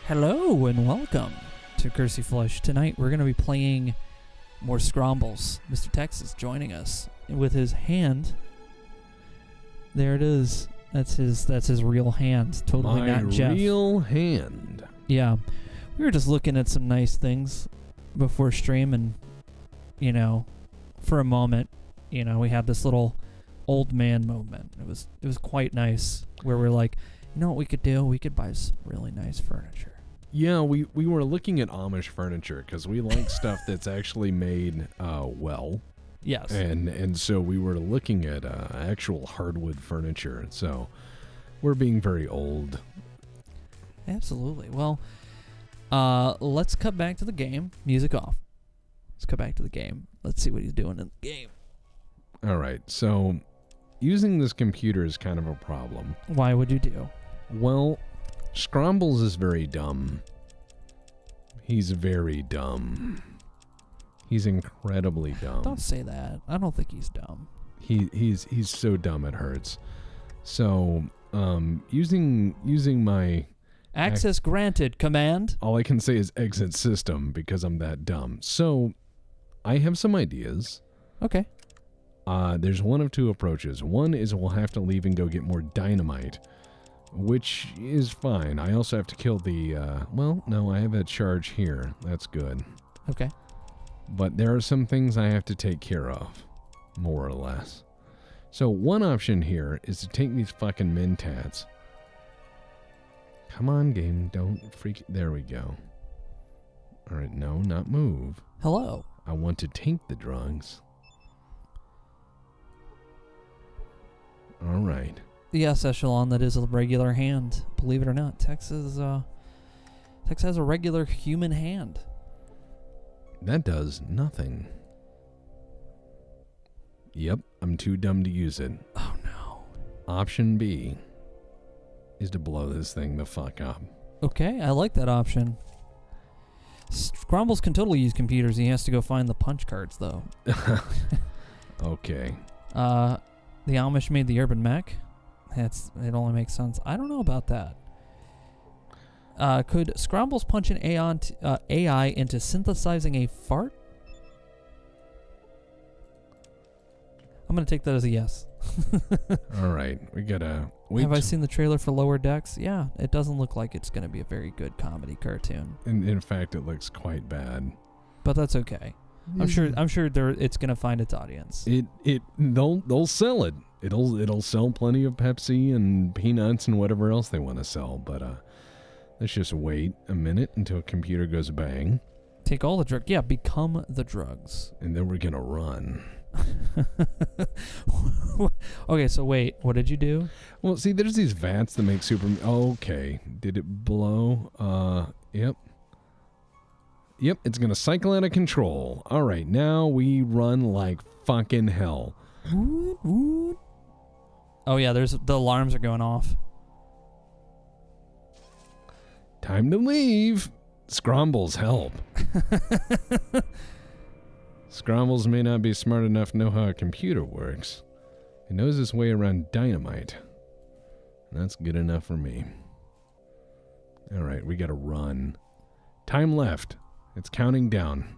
Hello and welcome to Cursey Flush. Tonight we're going to be playing more Scrombles. Mr. Tex is joining us with his hand. There it is. That's his real hand. Totally not Jeff. My real hand. Yeah. We were just looking at some nice things before stream, and for a moment, we had this little old man moment. It was quite nice where we're like, you know what we could do? We could buy some really nice furniture. Yeah, we were looking at Amish furniture because we like stuff that's actually made well. Yes. And so we were looking at actual hardwood furniture. So we're being very old. Absolutely. Well, let's cut back to the game. Music off. Let's cut back to the game. Let's see what he's doing in the game. All right. So using this computer is kind of a problem. Why would you do? Well, Scrombles is very dumb. He's very dumb. He's incredibly dumb. Don't say that. I don't think he's dumb. He's so dumb it hurts. So, using my access granted command. All I can say is exit system because I'm that dumb. So, I have some ideas. Okay. There's one of two approaches. One is we'll have to leave and go get more dynamite, which is fine. I also have to kill the, well, no, I have that charge here. That's good. Okay. But there are some things I have to take care of, more or less. So one option here is to take these fucking mentats. Come on, game, don't freak. There we go. All right, no, not move. Hello. I want to take the drugs. All right. Yes, Echelon, that is a regular hand. Believe it or not, Tex has a regular human hand. That does nothing. Yep, I'm too dumb to use it. Oh no. Option B is to blow this thing the fuck up. Okay, I like that option. Scrombles can totally use computers. He has to go find the punch cards, though. Okay. The Amish made the urban mech. It only makes sense. I don't know about that. Could Scrombles punch an AI into synthesizing a fart? I'm going to take that as a yes. All right. We got to wait. Have I seen the trailer for Lower Decks? Yeah, it doesn't look like it's going to be a very good comedy cartoon. In fact, it looks quite bad. But that's okay. I'm sure it's going to find its audience. They'll sell it. It'll sell plenty of Pepsi and peanuts and whatever else they want to sell, but let's just wait a minute until a computer goes bang. Take all the drugs. Yeah, become the drugs. And then we're going to run. Okay, so wait, what did you do? Well, see, there's these vats that make super... Okay, did it blow? Yep. Yep, it's going to cycle out of control. All right, now we run like fucking hell. Woot, woot. Oh yeah, the alarms are going off. Time to leave. Scrombles help. Scrombles may not be smart enough to know how a computer works. He knows his way around dynamite. That's good enough for me. All right, we got to run. Time left. It's counting down.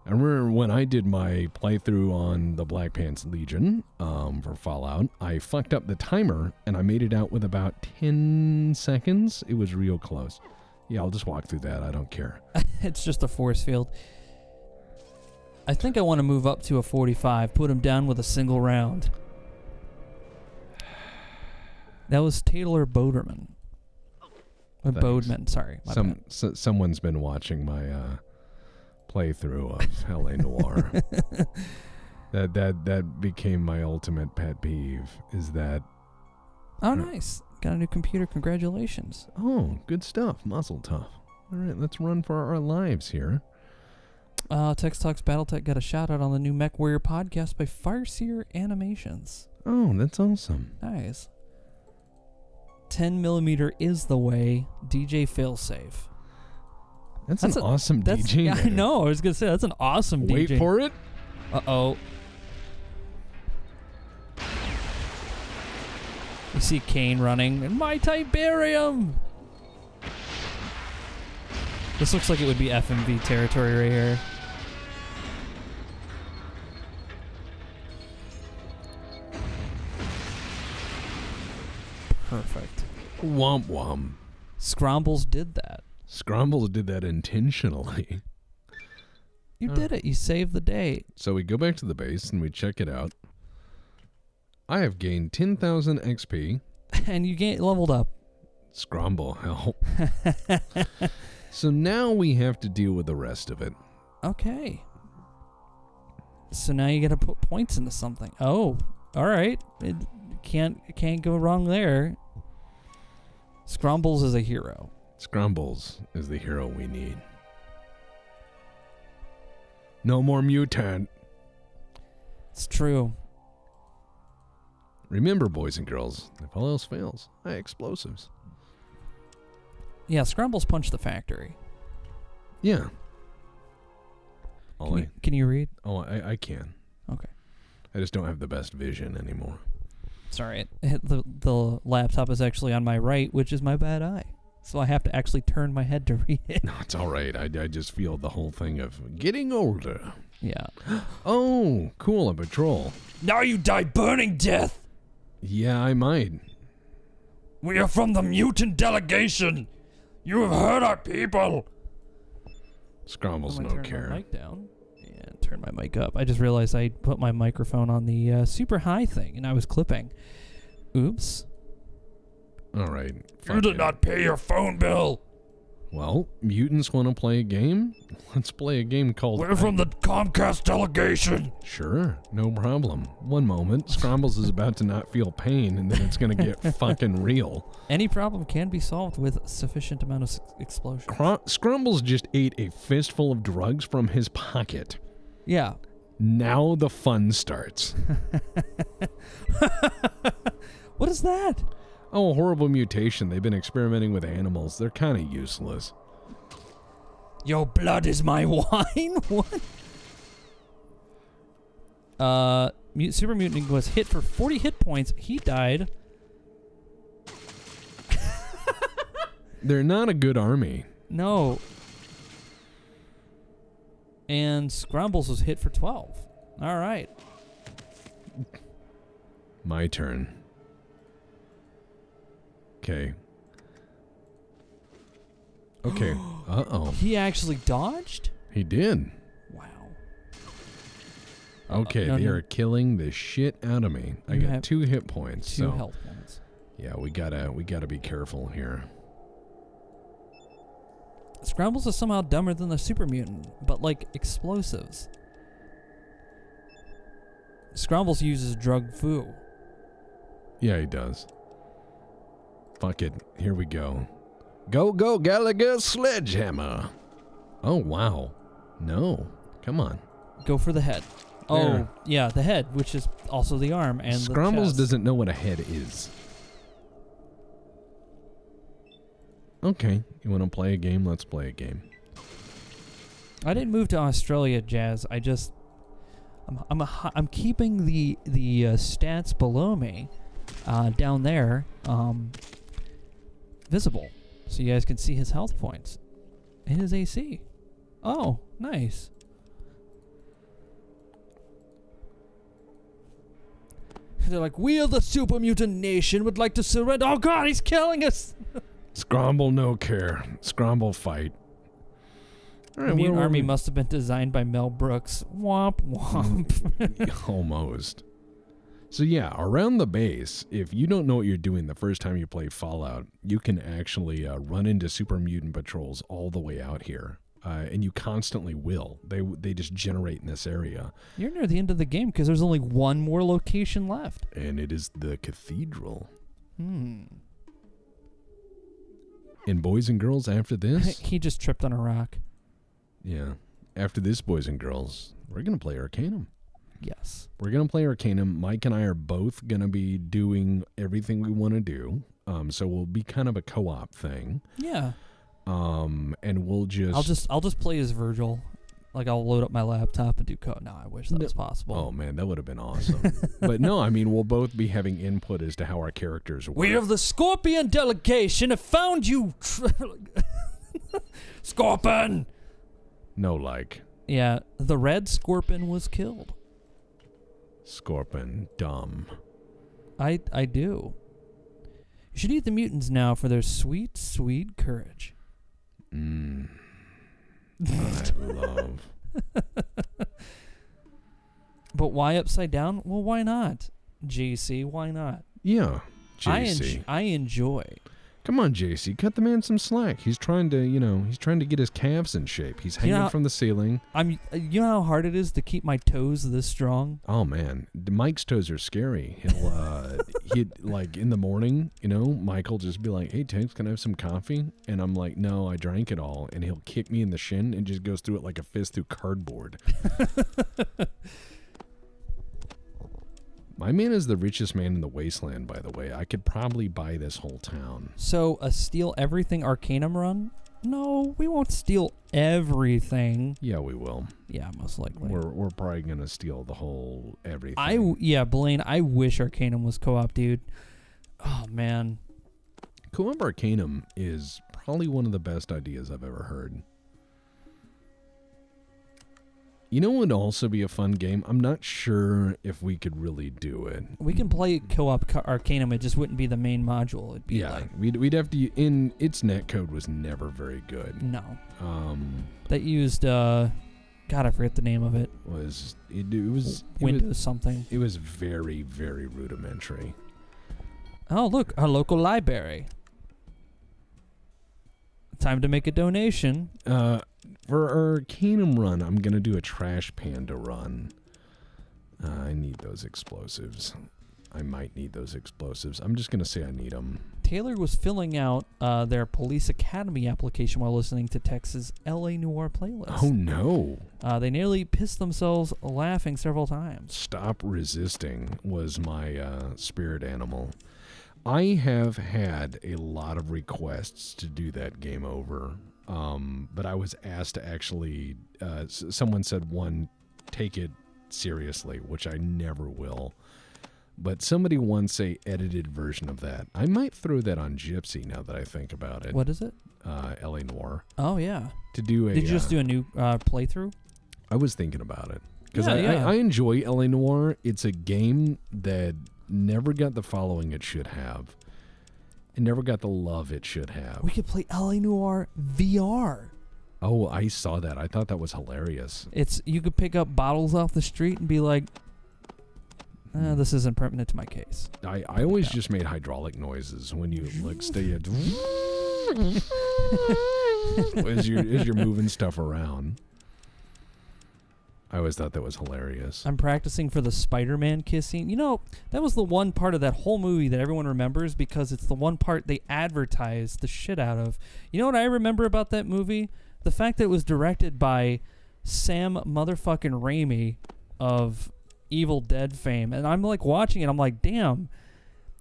I remember when I did my playthrough on the Black Pants Legion for Fallout, I fucked up the timer and I made it out with about 10 seconds. It was real close. Yeah, I'll just walk through that. I don't care. It's just a force field. I think I want to move up to a 45, put him down with a single round. That was Taylor Boderman. Bodeman, sorry. Someone's been watching my playthrough of LA Noire. That became my ultimate pet peeve. Is that? Oh, nice! Got a new computer. Congratulations! Oh, good stuff. Muzzle tough. All right, let's run for our lives here. Tex Talks BattleTech got a shout out on the new Mech Warrior podcast by Fireseer Animations. Oh, that's awesome. Nice. 10mm is the way. DJ Failsafe. That's an awesome DJ. Yeah, I know. I was going to say, that's an awesome DJ. Wait for it. Uh-oh. You see Kane running. My Tiberium! This looks like it would be FMV territory right here. Perfect. Womp womp. Scrombles did that. Scrombles did that intentionally. You did it. You saved the day. So we go back to the base and we check it out. I have gained 10,000 XP. And you leveled up. Scromble help. So now we have to deal with the rest of it. Okay. So now you got to put points into something. Oh, all right. It can't go wrong there. Scrombles is a hero. Scrombles is the hero we need. No more mutant. It's true. Remember, boys and girls, if all else fails, explosives. Yeah, Scrombles punch the factory. Yeah. Can you read? Oh, I can. Okay. I just don't have the best vision anymore. Sorry, the laptop is actually on my right, which is my bad eye. So I have to actually turn my head to read it. No, it's all right. I just feel the whole thing of getting older. Yeah. Oh, cool, a patrol. Now you die burning death! Yeah, I might. We are from the Mutant delegation! You have hurt our people! Scrombles no care. Turn my mic down and turn my mic up. I just realized I put my microphone on the super high thing, and I was clipping. Oops. All right. You did not pay your phone bill. Well, mutants want to play a game? Let's play a game called... We're from the Comcast delegation. Sure, no problem. One moment, Scrombles is about to not feel pain, and then it's going to get fucking real. Any problem can be solved with sufficient amount of explosion. Scrombles just ate a fistful of drugs from his pocket. Yeah. Now the fun starts. What is that? Oh, a horrible mutation. They've been experimenting with animals. They're kind of useless. Your blood is my wine? What? Super Mutant was hit for 40 hit points. He died. They're not a good army. No. And Scrombles was hit for 12. All right. My turn. Okay. Okay. Uh-oh. He actually dodged? He did. Wow. Okay, they are killing the shit out of me. I got 2 hit points. 2 health points. Yeah, we gotta be careful here. Scrombles is somehow dumber than the Super Mutant, but like explosives. Scrombles uses drug foo. Yeah, he does. Fuck it. Here we go. Go, go, Gallagher sledgehammer. Oh, wow. No. Come on. Go for the head. There. Oh, yeah, the head, which is also the arm and the Scrombles chest. doesn't know what a head is. Okay. You want to play a game? Let's play a game. I didn't move to Australia, Jazz. I just... I'm keeping the stats below me down there visible, so you guys can see his health points and his AC. Oh, nice. They're like, we are the Super Mutant Nation, would like to surrender. Oh God, he's killing us! Scromble no care. Scromble fight. All right, The Mutant Army must have been designed by Mel Brooks. Womp womp. Almost. So yeah, around the base, if you don't know what you're doing the first time you play Fallout, you can actually run into Super Mutant patrols all the way out here. And you constantly will. They just generate in this area. You're near the end of the game because there's only one more location left. And it is the cathedral. And boys and girls, after this... he just tripped on a rock. Yeah. After this, boys and girls, we're going to play Arcanum. Yes. We're going to play Arcanum. Mike and I are both going to be doing everything we want to do. So we'll be kind of a co-op thing. Yeah. And we'll just... I'll just play as Virgil. Like, I'll load up my laptop and do code. No, I wish that was possible. Oh, man, that would have been awesome. But no, I mean, we'll both be having input as to how our characters work. We of the Scorpion delegation have found you... Scorpion! No, like. Yeah, the red Scorpion was killed. Scorpion, dumb. I do. You should eat the mutants now for their sweet, sweet courage. I love. But why upside down? Well, why not? JC, why not? Yeah, JC. I enjoy. Come on, JC, cut the man some slack. He's trying to get his calves in shape. He's hanging from the ceiling. You know how hard it is to keep my toes this strong? Oh man, Mike's toes are scary. He'd like in the morning, Mike'll just be like, "Hey, Tex, can I have some coffee?" And I'm like, "No, I drank it all." And he'll kick me in the shin and just goes through it like a fist through cardboard. My man is the richest man in the wasteland, by the way. I could probably buy this whole town. So, a steal everything Arcanum run? No, we won't steal everything. Yeah, we will. Yeah, most likely. We're probably going to steal the whole everything. Blaine, I wish Arcanum was co-op, dude. Oh, man. Co-op Arcanum is probably one of the best ideas I've ever heard. You know what would also be a fun game? I'm not sure if we could really do it. We can play co-op Arcanum. It just wouldn't be the main module. It'd be we'd have to. In its netcode was never very good. No. That used God, I forget the name of it. It was Windows something. It was very, very rudimentary. Oh, look, our local library. Time to make a donation. For our Arcanum run, I'm going to do a Trash Panda run. I need those explosives. I might need those explosives. I'm just going to say I need them. Taylor was filling out their Police Academy application while listening to Tex's LA Noire playlist. Oh, no. They nearly pissed themselves laughing several times. Stop Resisting was my spirit animal. I have had a lot of requests to do that game over. But I was asked to actually, someone said, take it seriously, which I never will. But somebody wants a edited version of that. I might throw that on Gypsy now that I think about it. What is it? LA Noire. Oh, yeah. Did you just do a new playthrough? I was thinking about it. Because I I enjoy LA Noire. It's a game that never got the following it should have. It never got the love it should have. We could play LA Noire VR. Oh, I saw that. I thought that was hilarious. You could pick up bottles off the street and be like, this isn't pertinent to my case. I always just made hydraulic noises when you stay at as you're moving stuff around. I always thought that was hilarious. I'm practicing for the Spider-Man kiss scene. That was the one part of that whole movie that everyone remembers because it's the one part they advertised the shit out of. You know what I remember about that movie? The fact that it was directed by Sam motherfucking Raimi of Evil Dead fame. And I'm like watching it, I'm like, damn,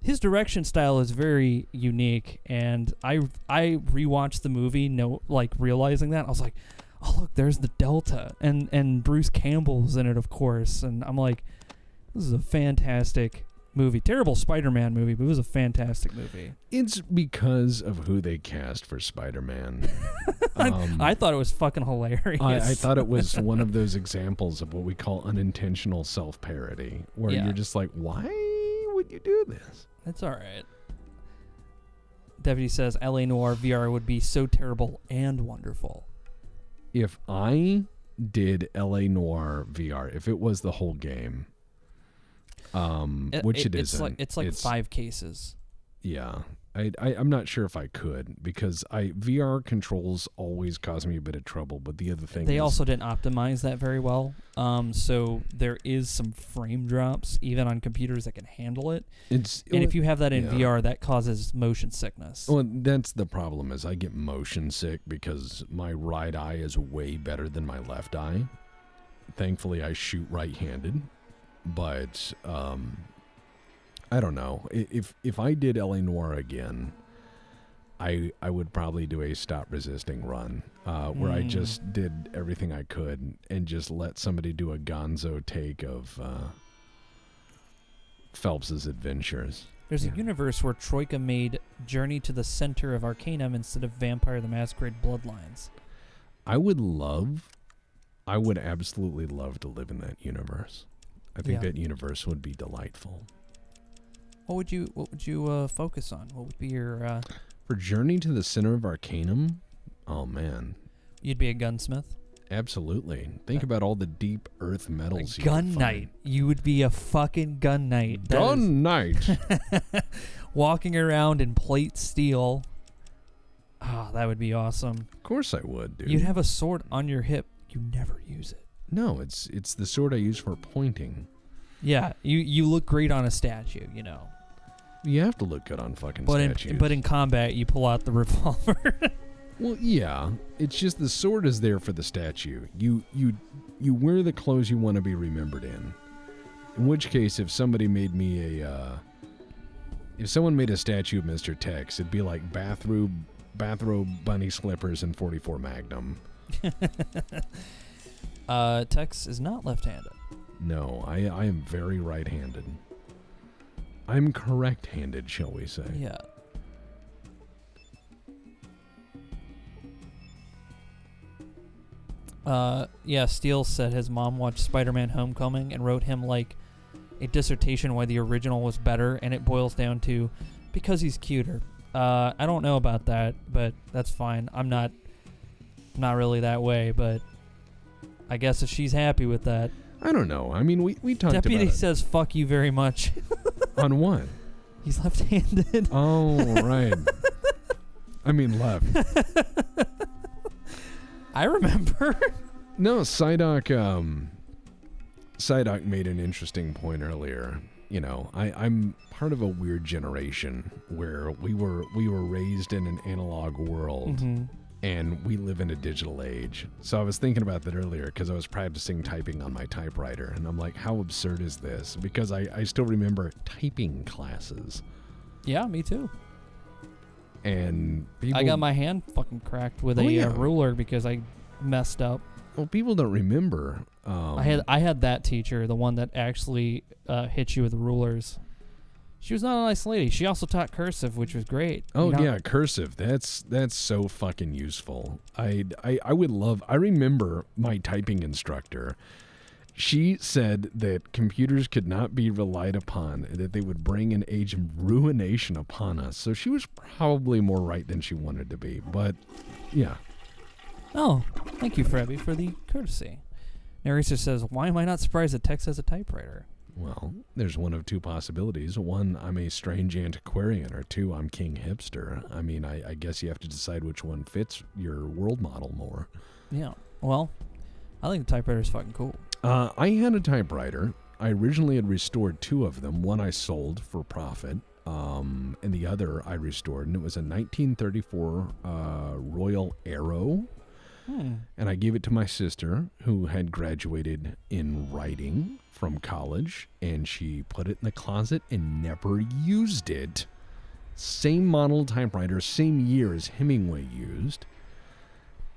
his direction style is very unique. And I rewatched the movie, realizing that. I was like, oh, look, there's the Delta. And Bruce Campbell's in it, of course. And I'm like, this is a fantastic movie. Terrible Spider-Man movie, but it was a fantastic movie. It's because of who they cast for Spider-Man. I thought it was fucking hilarious. I thought it was one of those examples of what we call unintentional self-parody, where you're just like, why would you do this? That's all right. Deputy says LA Noire VR would be so terrible and wonderful. If I did LA Noire VR, if it was the whole game, which it isn't. It's like 5 cases. Yeah. I'm not sure if I could because VR controls always cause me a bit of trouble, but the other thing they also didn't optimize that very well. So there is some frame drops even on computers that can handle it. And if you have that in VR, that causes motion sickness. Well, that's the problem is I get motion sick because my right eye is way better than my left eye. Thankfully, I shoot right-handed, but I don't know. If I did LA Noire again, I would probably do a Stop Resisting run where I just did everything I could and just let somebody do a gonzo take of Phelps's adventures. There's Yeah. a universe where Troika made Journey to the Center of Arcanum instead of Vampire the Masquerade Bloodlines. I would absolutely love to live in that universe. I think Yeah. that universe would be delightful. What would you focus on? What would be your For Journey to the Center of Arcanum, oh man, you'd be a gunsmith? absolutely. Think about all the deep earth metals. A gun knight. You would be a fucking gun knight. Gun knight. Walking around in plate steel. Ah, that would be awesome. Of course I would, dude. You'd have a sword on your hip. You never use it. No, it's the sword I use for pointing. Yeah, you look great on a statue, you know. You have to look good on fucking statues. But in combat, you pull out the revolver. Well, yeah. It's just the sword is there for the statue. You wear the clothes you want to be remembered in. In which case, if somebody made me if someone made a statue of Mr. Tex, it'd be like bathrobe, bunny slippers, and 44 Magnum. Tex is not left-handed. No, I am very right-handed. I'm correct-handed, shall we say. Yeah. Yeah, Steele said his mom watched Spider-Man Homecoming and wrote him like a dissertation why the original was better, and it boils down to because he's cuter. I don't know about that, but that's fine. I'm not really that way, but I guess if she's happy with that. I don't know. I mean, we talked Deputy about it. says fuck you very much. On what? He's left-handed. Oh, right. I mean left. I remember. No, Psyduck made an interesting point earlier. You know, I'm part of a weird generation where we were raised in an analog world, and we live in a digital age. So I was thinking about that earlier because I was practicing typing on my typewriter, and I'm like, how absurd is this? Because I still remember typing classes. Yeah, me too. And people, I got my hand fucking cracked with a ruler because I messed up. Well, people don't remember. I had that teacher, the one that actually hit you with rulers. She was not a nice lady. She also taught cursive, which was great. Oh yeah, cursive. That's so fucking useful. I remember my typing instructor. She said that computers could not be relied upon, that they would bring an age of ruination upon us. So she was probably more right than she wanted to be. But yeah. Oh, thank you, Frebby, for the courtesy. Naresar says, why am I not surprised that Tex has a typewriter? Well, there's one of two possibilities. One, I'm a strange antiquarian, or two, I'm King Hipster. I mean, I guess you have to decide which one fits your world model more. Yeah. Well, I think the typewriter's fucking cool. I had a typewriter. I originally had restored two of them. One I sold for profit, and the other I restored, and it was a 1934 Royal Arrow. And I gave it to my sister, who had graduated in writing from college, and she put it in the closet and never used it. Same model typewriter, same year as Hemingway used.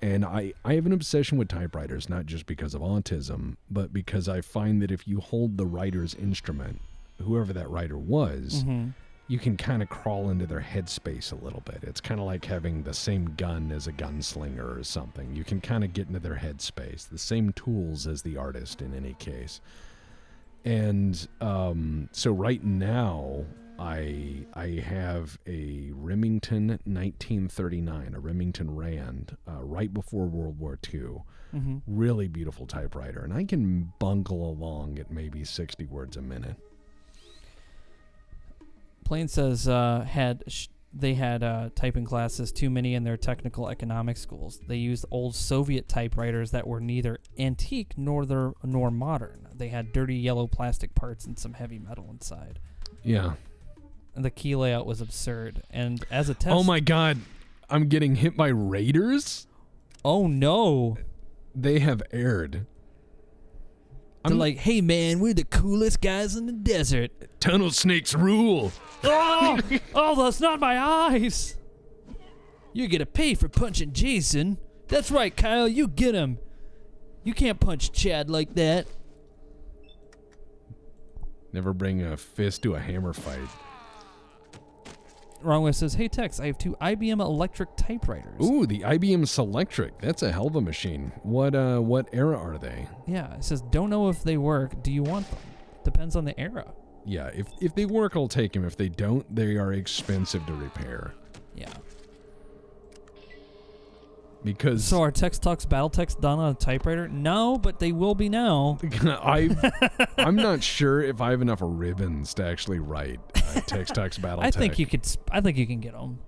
And I have an obsession with typewriters, not just because of autism, but because I find that if you hold the writer's instrument, whoever that writer was, you can kind of crawl into their headspace a little bit. It's kind of like having the same gun as a gunslinger or something. You can kind of get into their headspace, the same tools as the artist in any case. And so right now, I have a Remington 1939, a Remington Rand, right before World War II. Really beautiful typewriter. And I can bungle along at maybe 60 words a minute. Plain says they had typing classes, too many in their technical economics schools. They used old Soviet typewriters that were neither antique nor modern. They had dirty yellow plastic parts and some heavy metal inside. Yeah. And the key layout was absurd. And as a test... Oh my god, I'm getting hit by raiders? Oh no. They have aired. They're like, hey man, we're the coolest guys in the desert. Tunnel snakes rule. Oh, that's not my eyes. You're gonna pay for punching Jason. That's right, Kyle, you get him. You can't punch Chad like that. Never bring a fist to a hammer fight. Wrongway says, hey, Tex, I have 2 IBM electric typewriters. Ooh, the IBM Selectric. That's a hell of a machine. What era are they? Yeah, it says, don't know if they work. Do you want them? Depends on the era. Yeah, if they work, I'll take them. If they don't, they are expensive to repair. Yeah. Because So are Text Talks Battletechs done on a typewriter? No, but they will be now. I'm not sure if I have enough ribbons to actually write Text Talks Battletech. I think you could. I think you can get them.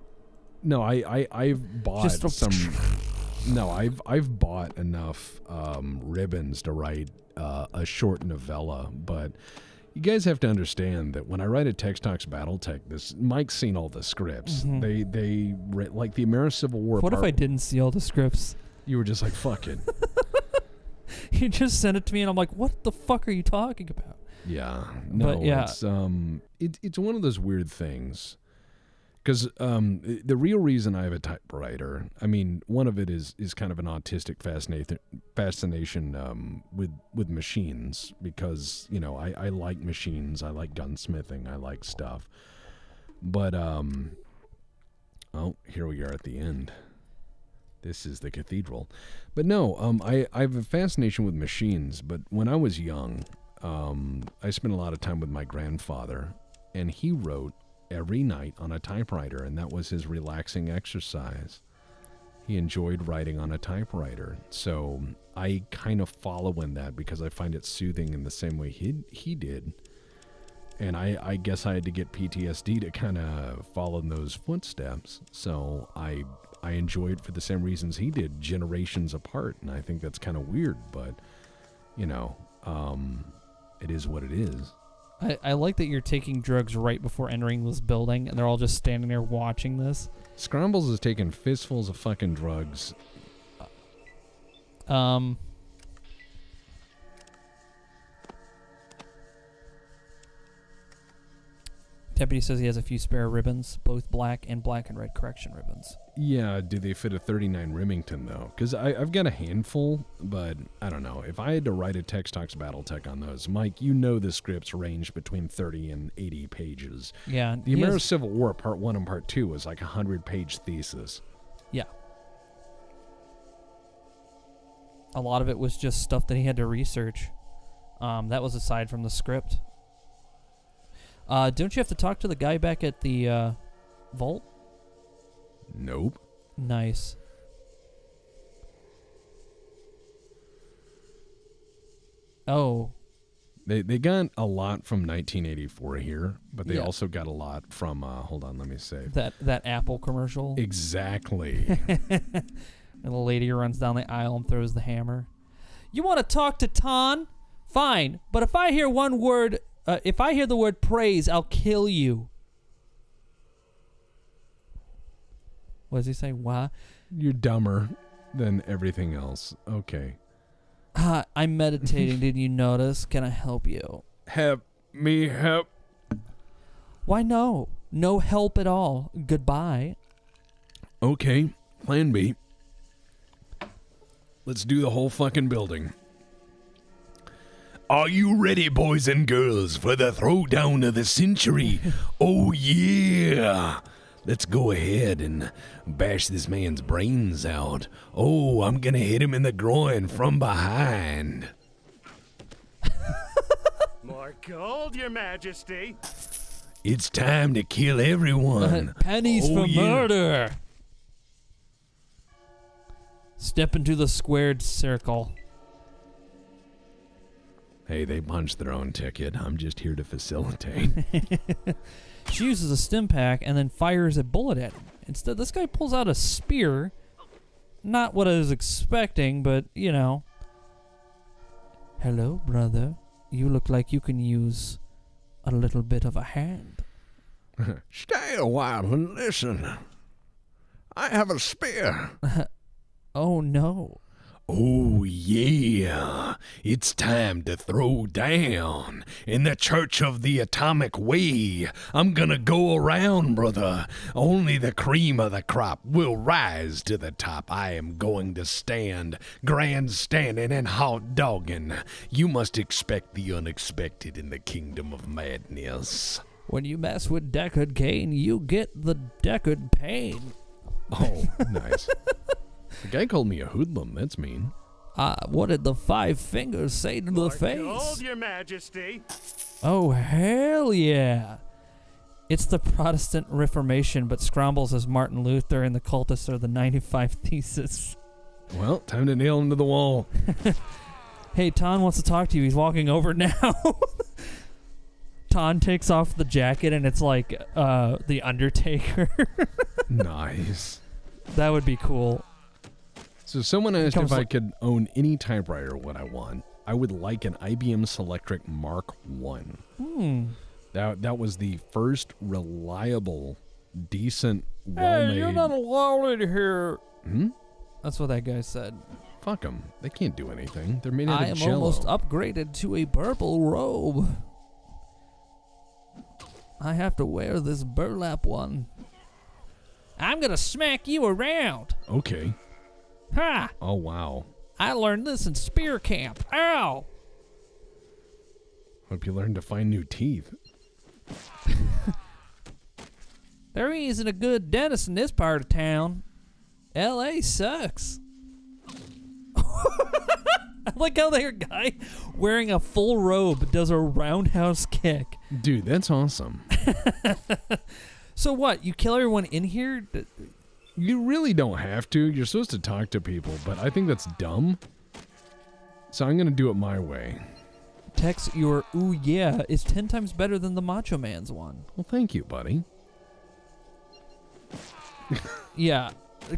No, I've bought some. No, I've bought enough ribbons to write a short novella, but you guys have to understand that when I write a Text Talks Battletech, Mike's seen all the scripts. Mm-hmm. They like the American Civil War. What if I didn't see all the scripts? You were just like, fuck it. You just sent it to me, and I'm like, what the fuck are you talking about? Yeah, no, but yeah. It's one of those weird things. Because the real reason I have a typewriter, I mean, one of it is kind of an autistic fascination with machines, because, you know, I like machines, I like gunsmithing, I like stuff. But, oh, here we are at the end. This is the cathedral. But no, I have a fascination with machines, but when I was young, I spent a lot of time with my grandfather, and he wrote every night on a typewriter, and that was his relaxing exercise. He enjoyed writing on a typewriter, so I kind of follow in that because I find it soothing in the same way he did. And I guess I had to get PTSD to kind of follow in those footsteps, so I enjoy it for the same reasons he did, generations apart, and I think that's kind of weird, but, you know, it is what it is. I like that you're taking drugs right before entering this building, and they're all just standing there watching this. Scrombles is taking fistfuls of fucking drugs. Deputy says he has a few spare ribbons, both black and red correction ribbons. Yeah, do they fit a 39 Remington, though? Because I've got a handful, but I don't know. If I had to write a Text Talks Battletech on those, Mike, you know the scripts range between 30 and 80 pages. Yeah. The American Civil War, Part 1 and Part 2 was like a 100-page thesis. Yeah. A lot of it was just stuff that he had to research. That was aside from the script. Don't you have to talk to the guy back at the vault? Nope. Nice. Oh. They got a lot from 1984 here, but they Yeah. also got a lot from, hold on, let me save. That Apple commercial? Exactly. And the lady runs down the aisle and throws the hammer. You want to talk to Ton? Fine, but if I hear one word... if I hear the word praise, I'll kill you. What does he say? Why? You're dumber than everything else. Okay. I'm meditating. Did you notice? Can I help you? Help me help. Why no? No help at all. Goodbye. Okay, plan B. Let's do the whole fucking building. Are you ready, boys and girls, for the throwdown of the century? Oh, yeah. Let's go ahead and bash this man's brains out. Oh, I'm going to hit him in the groin from behind. More gold, Your Majesty. It's time to kill everyone. Pennies for murder. Step into the squared circle. Hey, they punched their own ticket. I'm just here to facilitate. She uses a stim pack and then fires a bullet at him. Instead, this guy pulls out a spear. Not what I was expecting, but, you know. Hello, brother. You look like you can use a little bit of a hand. Stay a while and listen. I have a spear. Oh, no. Oh, yeah. It's time to throw down. In the Church of the Atomic Way, I'm gonna go around, brother. Only the cream of the crop will rise to the top. I am going to stand, grandstanding and hot dogging. You must expect the unexpected in the kingdom of madness. When you mess with Deckard Cain, you get the Deckard pain. Oh, nice. The guy called me a hoodlum. That's mean. What did the 5 fingers say to the face? Gold, Your Majesty. Oh, hell yeah. It's the Protestant Reformation, but Scrombles is Martin Luther and the cultists are the 95 Thesis. Well, time to nail him to the wall. Hey, Ton wants to talk to you. He's walking over now. Ton takes off the jacket and it's like the Undertaker. Nice. That would be cool. So someone asked if I could own any typewriter what I want. I would like an IBM Selectric Mark I. That was the first reliable, decent, well-made... Hey, you're not allowed in here. Hmm? That's what that guy said. Fuck them. They can't do anything. They're made out I of am jello. almost upgraded to a purple robe. I have to wear this burlap one. I'm gonna smack you around. Okay. Ha! Oh, wow. I learned this in spear camp. Ow! Hope you learned to find new teeth. There isn't a good dentist in this part of town. L.A. sucks. I like how their guy wearing a full robe does a roundhouse kick. Dude, that's awesome. So what? You kill everyone in here? You really don't have to. You're supposed to talk to people, but I think that's dumb. So I'm going to do it my way. Tex, your ooh yeah is 10 times better than the Macho Man's one. Well, thank you, buddy. Yeah,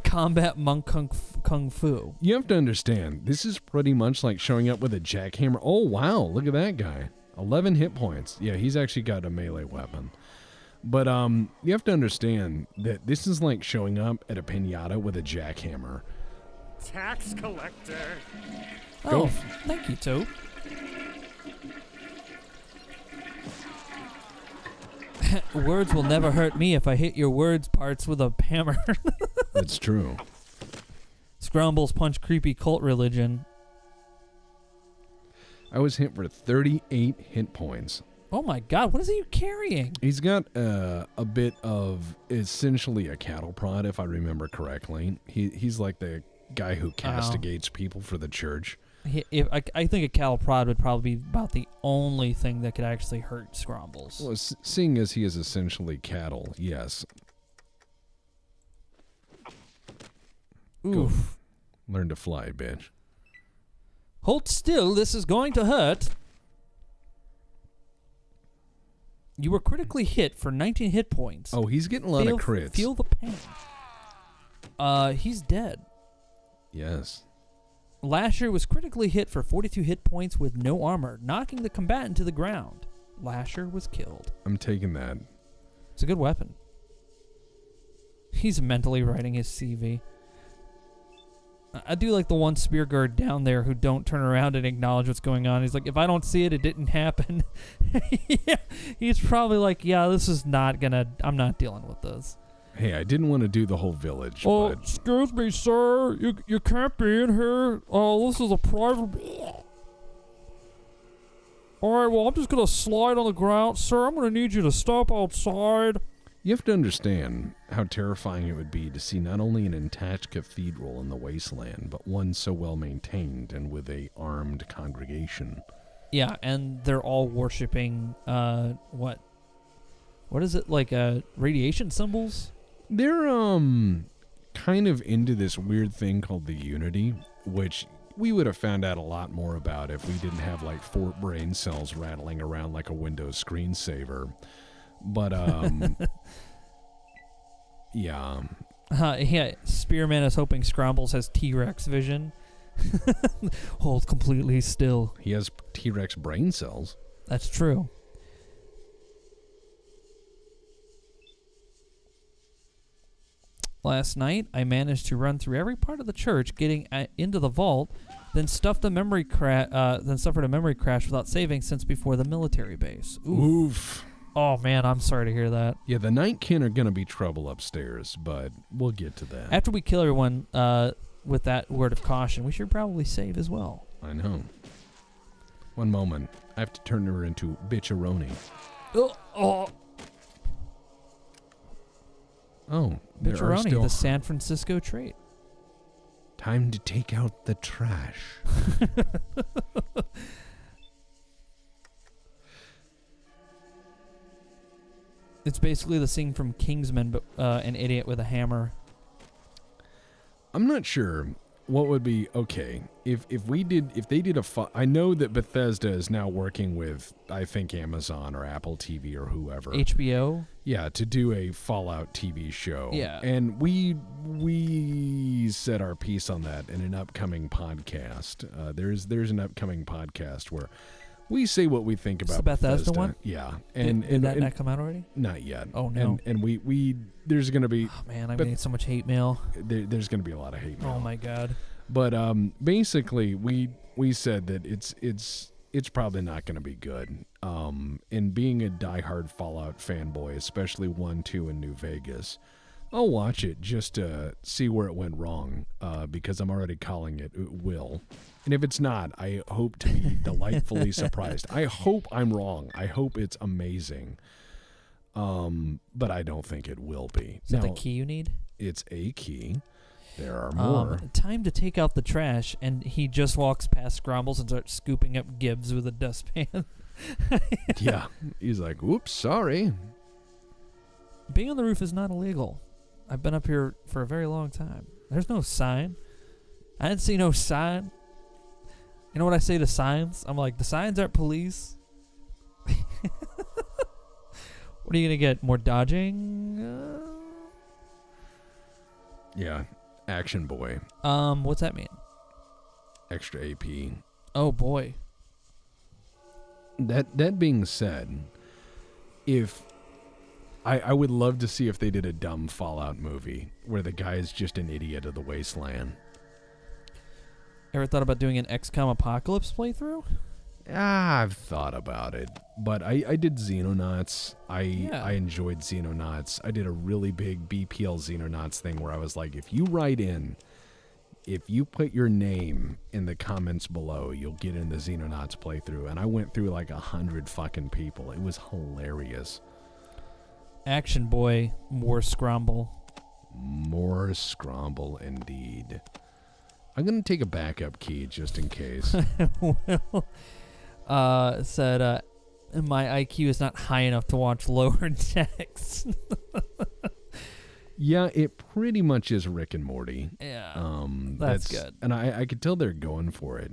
combat monk kung fu. You have to understand, this is pretty much like showing up with a jackhammer. Oh, wow, look at that guy. 11 hit points. Yeah, he's actually got a melee weapon. But you have to understand that this is like showing up at a piñata with a jackhammer. Tax collector. Oh, thank you, Tope. Words will never hurt me if I hit your words parts with a hammer. That's true. Scrombles punch creepy cult religion. I was hit for 38 hit points. Oh my god, what is he carrying? He's got a bit of essentially a cattle prod, if I remember correctly. He's like the guy who castigates people for the church. I think a cattle prod would probably be about the only thing that could actually hurt Scrombles. Well, seeing as he is essentially cattle, yes. Oof. Go. Learn to fly, bitch. Hold still, this is going to hurt. You were critically hit for 19 hit points. Oh, he's getting a lot of crits. Feel the pain. He's dead. Yes. Lasher was critically hit for 42 hit points with no armor, knocking the combatant to the ground. Lasher was killed. I'm taking that. It's a good weapon. He's mentally writing his CV. I do like the one spear guard down there who don't turn around and acknowledge what's going on. He's like, if I don't see it, it didn't happen. Yeah, he's probably like, yeah, this is not gonna, I'm not dealing with this. Hey, I didn't want to do the whole village, Oh, but... excuse me, sir. You can't be in here. Oh, this is a private... Alright, well, I'm just going to slide on the ground. Sir, I'm going to need you to step outside. You have to understand how terrifying it would be to see not only an intact cathedral in the wasteland, but one so well maintained and with a armed congregation. Yeah, and they're all worshipping, what is it, like, radiation symbols? They're, kind of into this weird thing called the Unity, which we would have found out a lot more about if we didn't have, like, 4 brain cells rattling around like a Windows screensaver. But, yeah. Yeah, Spearman is hoping Scrombles has T-Rex vision. Hold completely still. He has T-Rex brain cells. That's true. Last night, I managed to run through every part of the church, getting into the vault, then suffered a memory crash without saving since before the military base. Oof. Oh man, I'm sorry to hear that. Yeah, the Nightkin are gonna be trouble upstairs, but we'll get to that. After we kill everyone with that word of caution, we should probably save as well. I know. One moment. I have to turn her into bitcharoni. Oh, there are Bitcheroni, still the San Francisco trait. time to take out the trash. It's basically the scene from Kingsman, but an idiot with a hammer. I'm not sure what would be okay if they did I know that Bethesda is now working with, I think, Amazon or Apple TV or whoever. HBO? Yeah, to do a Fallout TV show. Yeah. And we said our piece on that in an upcoming podcast. There's an upcoming podcast where we say what we think about the Bethesda one? Yeah. Did that not come out already? Not yet. Oh, no. And we there's going to be Oh, man, I'm getting so much hate mail. there's going to be a lot of hate mail. Oh, my God. But basically we said that it's probably not going to be good. And being a diehard Fallout fanboy, especially 1, 2 in New Vegas, I'll watch it just to see where it went wrong, because I'm already calling it will. And if it's not, I hope to be delightfully surprised. I hope I'm wrong. I hope it's amazing. But I don't think it will be. Is that the key you need? It's a key. There are more. Time to take out the trash, and he just walks past Scrombles and starts scooping up Gibbs with a dustpan. Yeah. He's like, oops, sorry. Being on the roof is not illegal. I've been up here for a very long time. There's no sign. I didn't see no sign. You know what I say to signs? I'm like, the signs aren't police. What are you going to get? More dodging? Yeah. Action boy. What's that mean? Extra AP. Oh, boy. That being said, if I would love to see if they did a dumb Fallout movie where the guy is just an idiot of the wasteland. Ever thought about doing an XCOM Apocalypse playthrough? I've thought about it, but I did Xenonauts. I enjoyed Xenonauts. I did a really big BPL Xenonauts thing where I was like, if you put your name in the comments below, you'll get in the Xenonauts playthrough. And I went through like 100 fucking people. It was hilarious. Action boy, more Scromble. More Scromble indeed. I'm going to take a backup key just in case. Said, my IQ is not high enough to watch lower text. Yeah, it pretty much is Rick and Morty. Yeah, that's good. And I could tell they're going for it.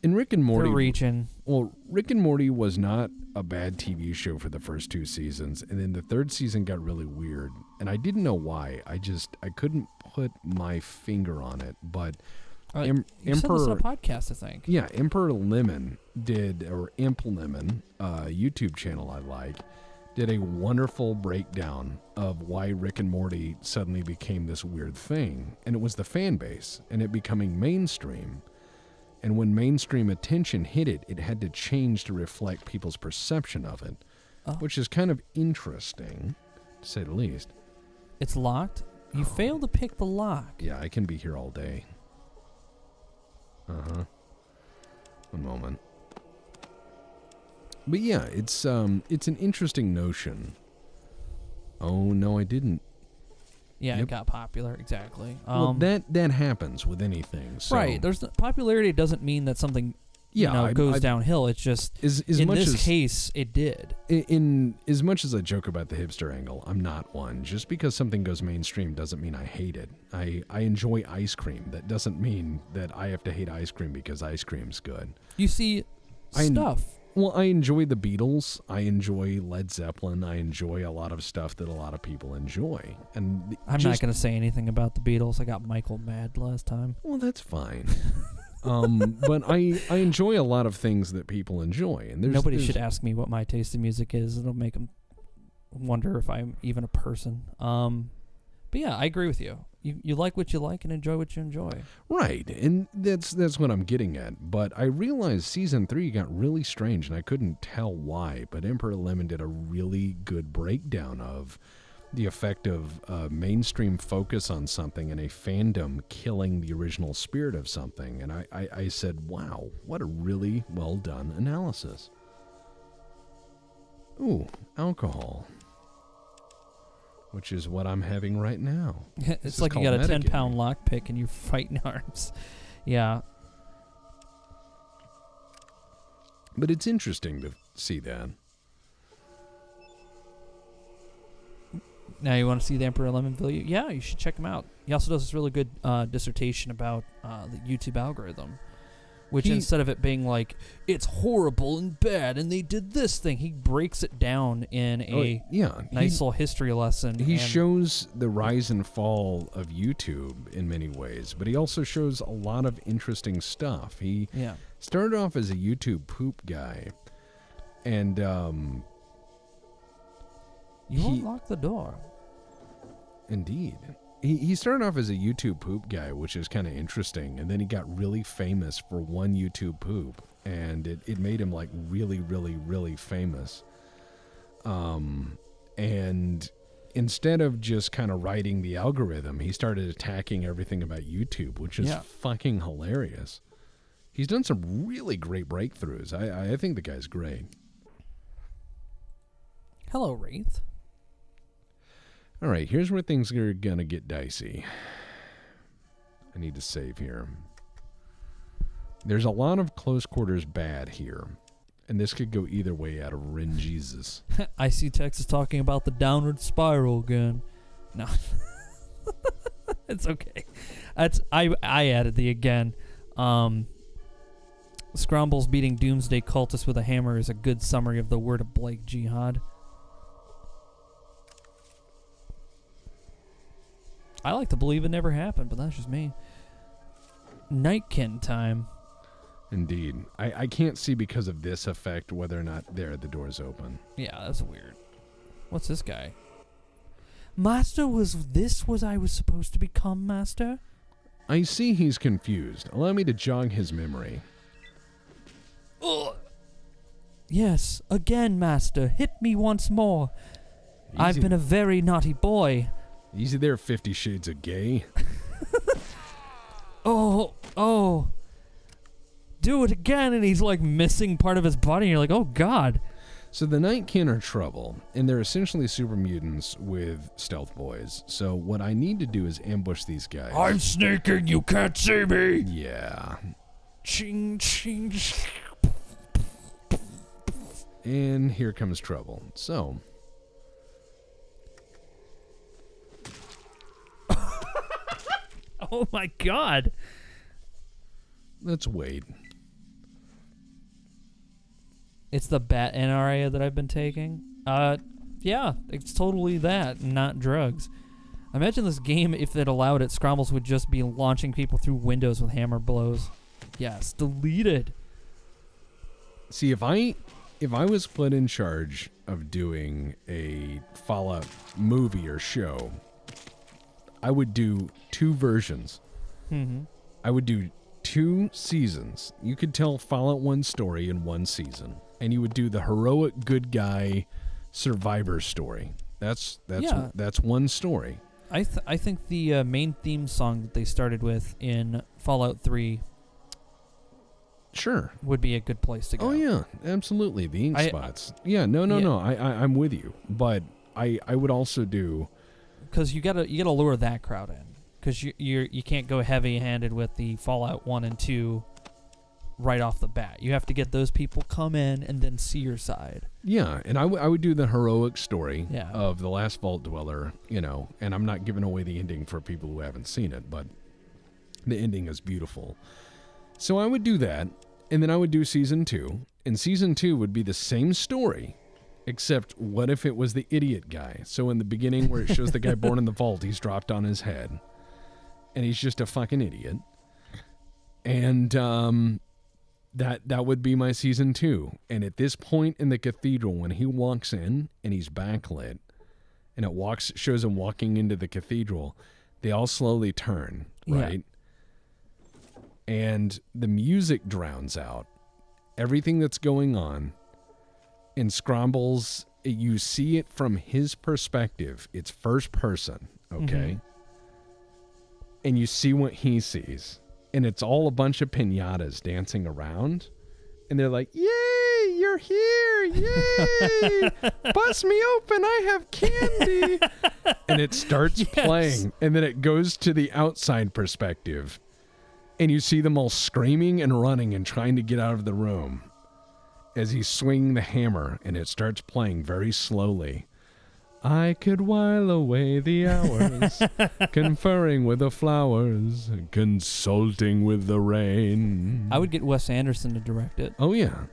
And Rick and Morty... They're reaching. Well, Rick and Morty was not a bad TV show for the first 2 seasons, and then the 3rd season got really weird, and I didn't know why. I couldn't put my finger on it, but... you said this on a podcast, I think. Yeah, Emperor Lemon Imp Lemon, YouTube channel I like, did a wonderful breakdown of why Rick and Morty suddenly became this weird thing. And it was the fan base and it becoming mainstream. And when mainstream attention hit it, it had to change to reflect people's perception of it, which is kind of interesting, to say the least. It's locked? You failed to pick the lock. Yeah, I can be here all day. Uh-huh. One moment. But yeah, it's an interesting notion. Oh, no, I didn't. Yeah, Yep. It got popular, exactly. Well, that happens with anything. So. Right. Popularity doesn't mean that something goes downhill. It's just, in this case, it did. In as much as I joke about the hipster angle, I'm not one. Just because something goes mainstream doesn't mean I hate it. I enjoy ice cream. That doesn't mean that I have to hate ice cream because ice cream's good. You see stuff. Well, I enjoy the Beatles. I enjoy Led Zeppelin. I enjoy a lot of stuff that a lot of people enjoy. And I'm not going to say anything about the Beatles. I got Michael mad last time. Well, that's fine. But I enjoy a lot of things that people enjoy. And nobody should ask me what my taste in music is. It'll make them wonder if I'm even a person. But yeah, I agree with you. You like what you like and enjoy what you enjoy. Right, and that's what I'm getting at. But I realized season 3 got really strange, and I couldn't tell why. But Emperor Lemon did a really good breakdown of the effect of mainstream focus on something and a fandom killing the original spirit of something. And I said, wow, what a really well done analysis. Ooh, alcohol. which is what I'm having right now. It's like you got a 10-pound lockpick and you're fighting arms. Yeah. But it's interesting to see that. Now you want to see the Emperor Lemonville? Yeah, you should check him out. He also does this really good dissertation about the YouTube algorithm, which instead of it being like, it's horrible and bad and they did this thing, he breaks it down in a nice little history lesson. He shows the rise and fall of YouTube in many ways, but he also shows a lot of interesting stuff. He started off as a YouTube poop guy, and you unlock the door. Indeed. He started off as a YouTube poop guy, which is kind of interesting, and then he got really famous for one YouTube poop, and it made him like really, really, really famous. And instead of just kind of writing the algorithm, he started attacking everything about YouTube, which is fucking hilarious. He's done some really great breakthroughs. I think the guy's great. Hello, Wraith. All right, here's where things are going to get dicey. I need to save here. There's a lot of close quarters bad here, and this could go either way out of RNGesus. I see Texas talking about the downward spiral again. No. It's okay. I added the again. Scrombles beating Doomsday cultists with a hammer is a good summary of the word of Blake Jihad. I like to believe it never happened, but that's just me. Nightkin time. Indeed. I can't see because of this effect whether or not the door's open. Yeah, that's weird. What's this guy? Master, was I was supposed to become Master? I see he's confused. Allow me to jog his memory. Ugh. Yes, again, Master. Hit me once more. Easy. I've been a very naughty boy. Easy there, 50 Shades of Gay. Oh. Do it again, and he's like missing part of his body, and you're like, oh god. So the Nightkin are trouble, and they're essentially super mutants with stealth boys. So what I need to do is ambush these guys. I'm sneaking, you can't see me. Yeah. Ching, ching. And here comes trouble. So... Oh my god. Let's wait. It's the bat NRA that I've been taking. Yeah, it's totally that, not drugs. Imagine this game, if it allowed it, Scrombles would just be launching people through windows with hammer blows. Yes, deleted. See, if I was put in charge of doing a Fallout movie or show, I would do 2 versions. Mm-hmm. I would do 2 seasons. You could tell Fallout 1 story in 1 season, and you would do the heroic good guy survivor story. That's one story. I think the main theme song that they started with in Fallout 3 sure would be a good place to go. Oh yeah, absolutely. The ink spots. No. I'm with you, but I would also do. Because you gotta lure that crowd in, because you can't go heavy-handed with the Fallout 1 and 2 right off the bat. You have to get those people come in and then see your side. Yeah, and I would do the heroic story of the last Vault Dweller, and I'm not giving away the ending for people who haven't seen it, but the ending is beautiful. So I would do that, and then I would do Season 2, and Season 2 would be the same story, except what if it was the idiot guy? So in the beginning where it shows the guy born in the vault, he's dropped on his head, and he's just a fucking idiot. And that would be my Season 2. And at this point in the cathedral, when he walks in and he's backlit, and it shows him walking into the cathedral, they all slowly turn, right? Yeah. And the music drowns out everything that's going on. In Scrombles, you see it from his perspective. It's first person, okay? Mm-hmm. And you see what he sees. And it's all a bunch of piñatas dancing around. And they're like, yay, you're here, yay, bust me open, I have candy. And it starts playing, and then it goes to the outside perspective, and you see them all screaming and running and trying to get out of the room as he's swinging the hammer, and it starts playing very slowly. I could while away the hours, conferring with the flowers, consulting with the rain. I would get Wes Anderson to direct it. Oh, yeah.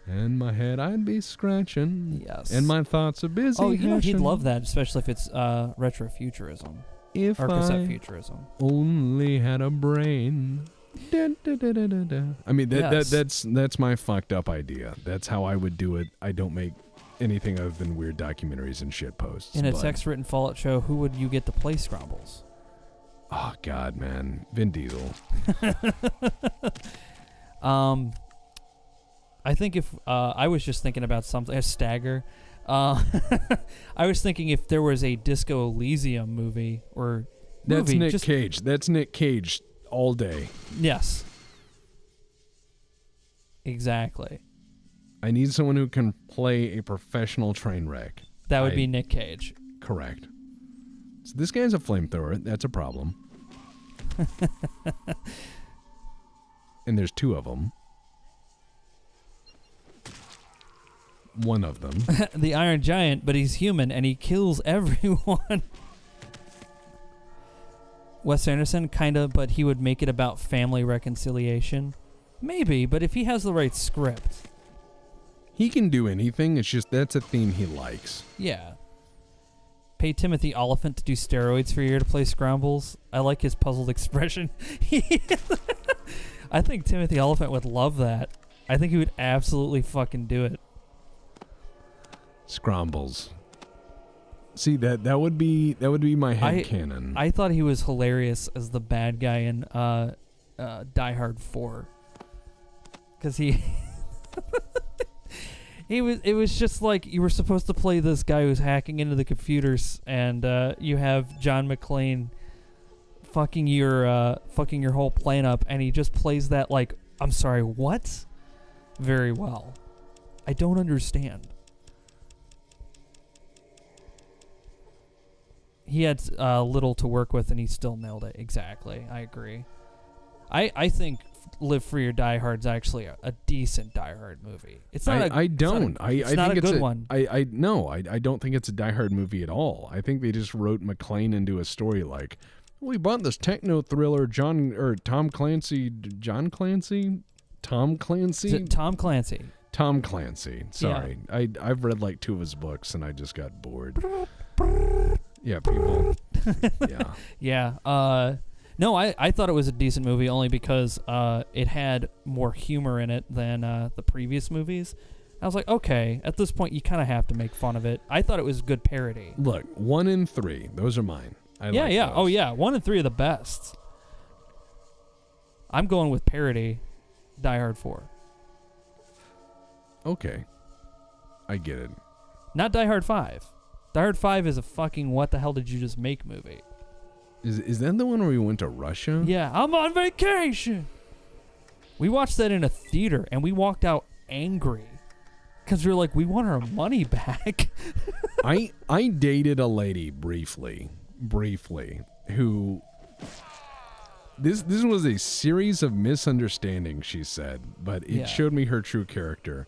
And my head I'd be scratching. Yes. And my thoughts are busy. Oh, you know, he'd love that, especially if it's retrofuturism. If or cassette I futurism. only had a brain. Da, da, da, da, da, da. I mean, that's my fucked up idea. That's how I would do it. I don't make anything other than weird documentaries and shit posts. In a text-written Fallout show, who would you get to play Scrombles? Oh, God, man. Vin Diesel. I think if I was just thinking about something, a Stagger. I was thinking if there was a Disco Elysium movie or That's Nick Cage. That's Nick Cage all day. Yes. Exactly. I need someone who can play a professional train wreck. That would be Nick Cage. Correct. So this guy's a flamethrower. That's a problem. And there's two of them. One of them. The Iron Giant, but he's human and he kills everyone. Wes Anderson, kind of, but he would make it about family reconciliation. Maybe, but if he has the right script. He can do anything. It's just that's a theme he likes. Yeah. Pay Timothy Oliphant to do steroids for a year to play Scrombles. I like his puzzled expression. I think Timothy Oliphant would love that. I think he would absolutely fucking do it. Scrombles. See, that would be my headcanon. I thought he was hilarious as the bad guy in Die Hard 4. Because he it was just like you were supposed to play this guy who's hacking into the computers, and you have John McClane fucking your whole plan up, and he just plays that like, I'm sorry, what? Very well. I don't understand. He had little to work with, and he still nailed it. Exactly. I agree. I think Live Free or Die Hard's actually a decent Die Hard movie. It's not. I don't. I think not a good one. I don't think it's a Die Hard movie at all. I think they just wrote McClane into a story like, we bought this techno thriller. Tom Clancy. Sorry, yeah. I've read like 2 of his books, and I just got bored. Yeah, people. Yeah. Yeah. No, I thought it was a decent movie only because it had more humor in it than the previous movies. I was like, okay, at this point you kind of have to make fun of it. I thought it was a good parody. Look, 1 and 3, those are mine. Yeah. Those. Oh, yeah. 1 and 3 are the best. I'm going with parody, Die Hard 4. Okay. I get it. Not Die Hard 5. Die Hard 5 is a fucking what the hell did you just make movie. Is that the one where we went to Russia? Yeah, I'm on vacation. We watched that in a theater, and we walked out angry. Because we were like, we want our money back. I dated a lady briefly, who... This was a series of misunderstandings, she said, but it showed me her true character.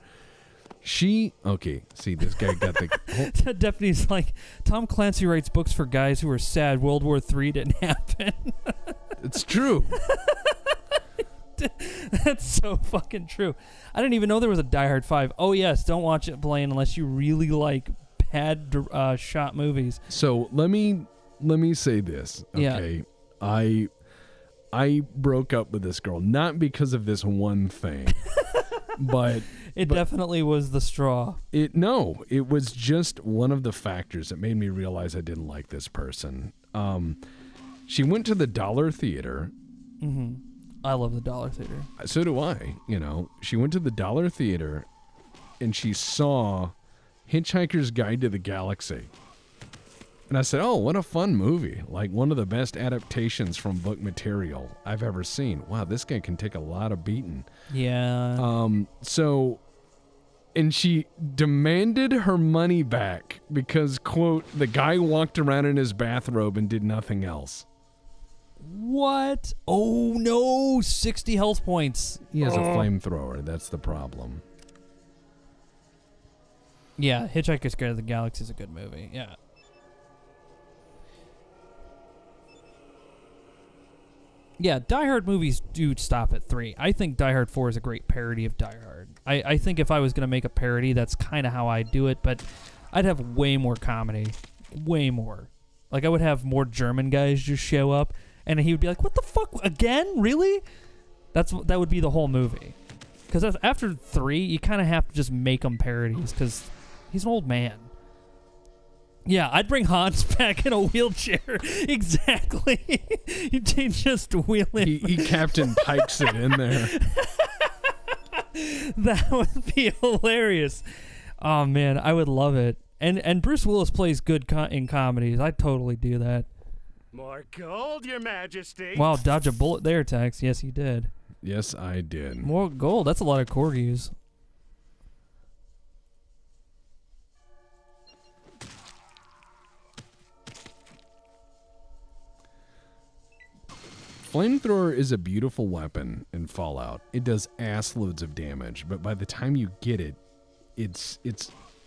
See, this guy got the... Daphne's like, Tom Clancy writes books for guys who are sad World War III didn't happen. It's true. That's so fucking true. I didn't even know there was a Die Hard 5. Oh, yes, don't watch it, Blaine, unless you really like bad shot movies. So let me say this, okay? Yeah. I broke up with this girl, not because of this one thing, but... It definitely was the straw. It was just one of the factors that made me realize I didn't like this person. She went to the Dollar Theater. Mm-hmm. I love the Dollar Theater. So do I. She went to the Dollar Theater, and she saw Hitchhiker's Guide to the Galaxy. And I said, oh, what a fun movie. Like one of the best adaptations from book material I've ever seen. Wow, this guy can take a lot of beating. Yeah. And she demanded her money back because, quote, the guy walked around in his bathrobe and did nothing else. What? Oh, no. 60 health points. He has a flamethrower. That's the problem. Yeah, Hitchhiker's Guide to the Galaxy is a good movie. Yeah. Yeah, Die Hard movies do stop at 3. I think Die Hard 4 is a great parody of Die Hard. I think if I was going to make a parody, that's kind of how I'd do it, but I'd have way more comedy. Way more. Like, I would have more German guys just show up, and he would be like, what the fuck? Again? Really? That would be the whole movie. Because after 3, you kind of have to just make him parodies, because he's an old man. Yeah, I'd bring Hans back in a wheelchair. Exactly. You just wheel him. He Captain Pikes it in there. That would be hilarious. Oh, man, I would love it. And Bruce Willis plays good in comedies. I'd totally do that. More gold, Your Majesty. Wow, dodge a bullet there, Tex. Yes, you did. Yes, I did. More gold. That's a lot of corgis. Flamethrower is a beautiful weapon in Fallout. It does ass loads of damage, but by the time you get it, it's...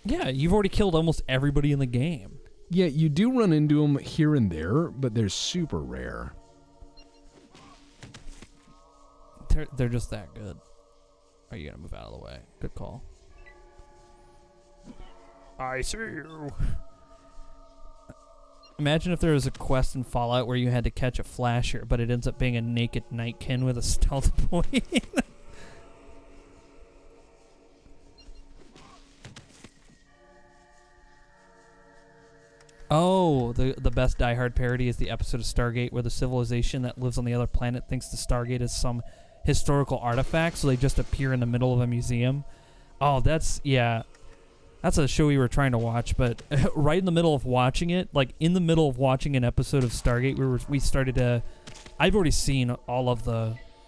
Yeah, you've already killed almost everybody in the game. Yeah, you do run into them here and there, but they're super rare. They're just that good. Are you going to move out of the way? Good call. I see you. Imagine if there was a quest in Fallout where you had to catch a flasher, but it ends up being a naked nightkin with a stealth point. Oh, the best Die Hard parody is the episode of Stargate where the civilization that lives on the other planet thinks the Stargate is some historical artifact, so they just appear in the middle of a museum. Oh, that's a show we were trying to watch, but right in the middle of watching it, like in the middle of watching an episode of Stargate, we started to... I've already seen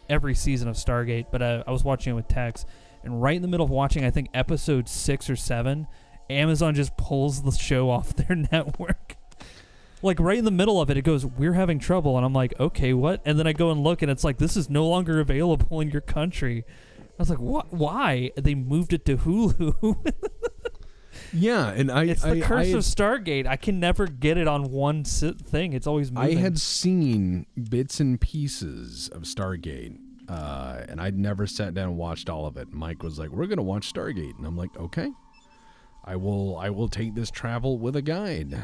every season of Stargate, but I was watching it with Tex, and right in the middle of watching, I think episode 6 or 7, Amazon just pulls the show off their network. Like right in the middle of it, it goes, we're having trouble, and I'm like, okay, what? And then I go and look, and it's like, this is no longer available in your country. I was like, what? Why? They moved it to Hulu. Yeah, and it's the curse of Stargate. I can never get it on one thing. It's always moving. I had seen bits and pieces of Stargate, and I'd never sat down and watched all of it. Mike was like, we're going to watch Stargate. And I'm like, okay. I will take this travel with a guide.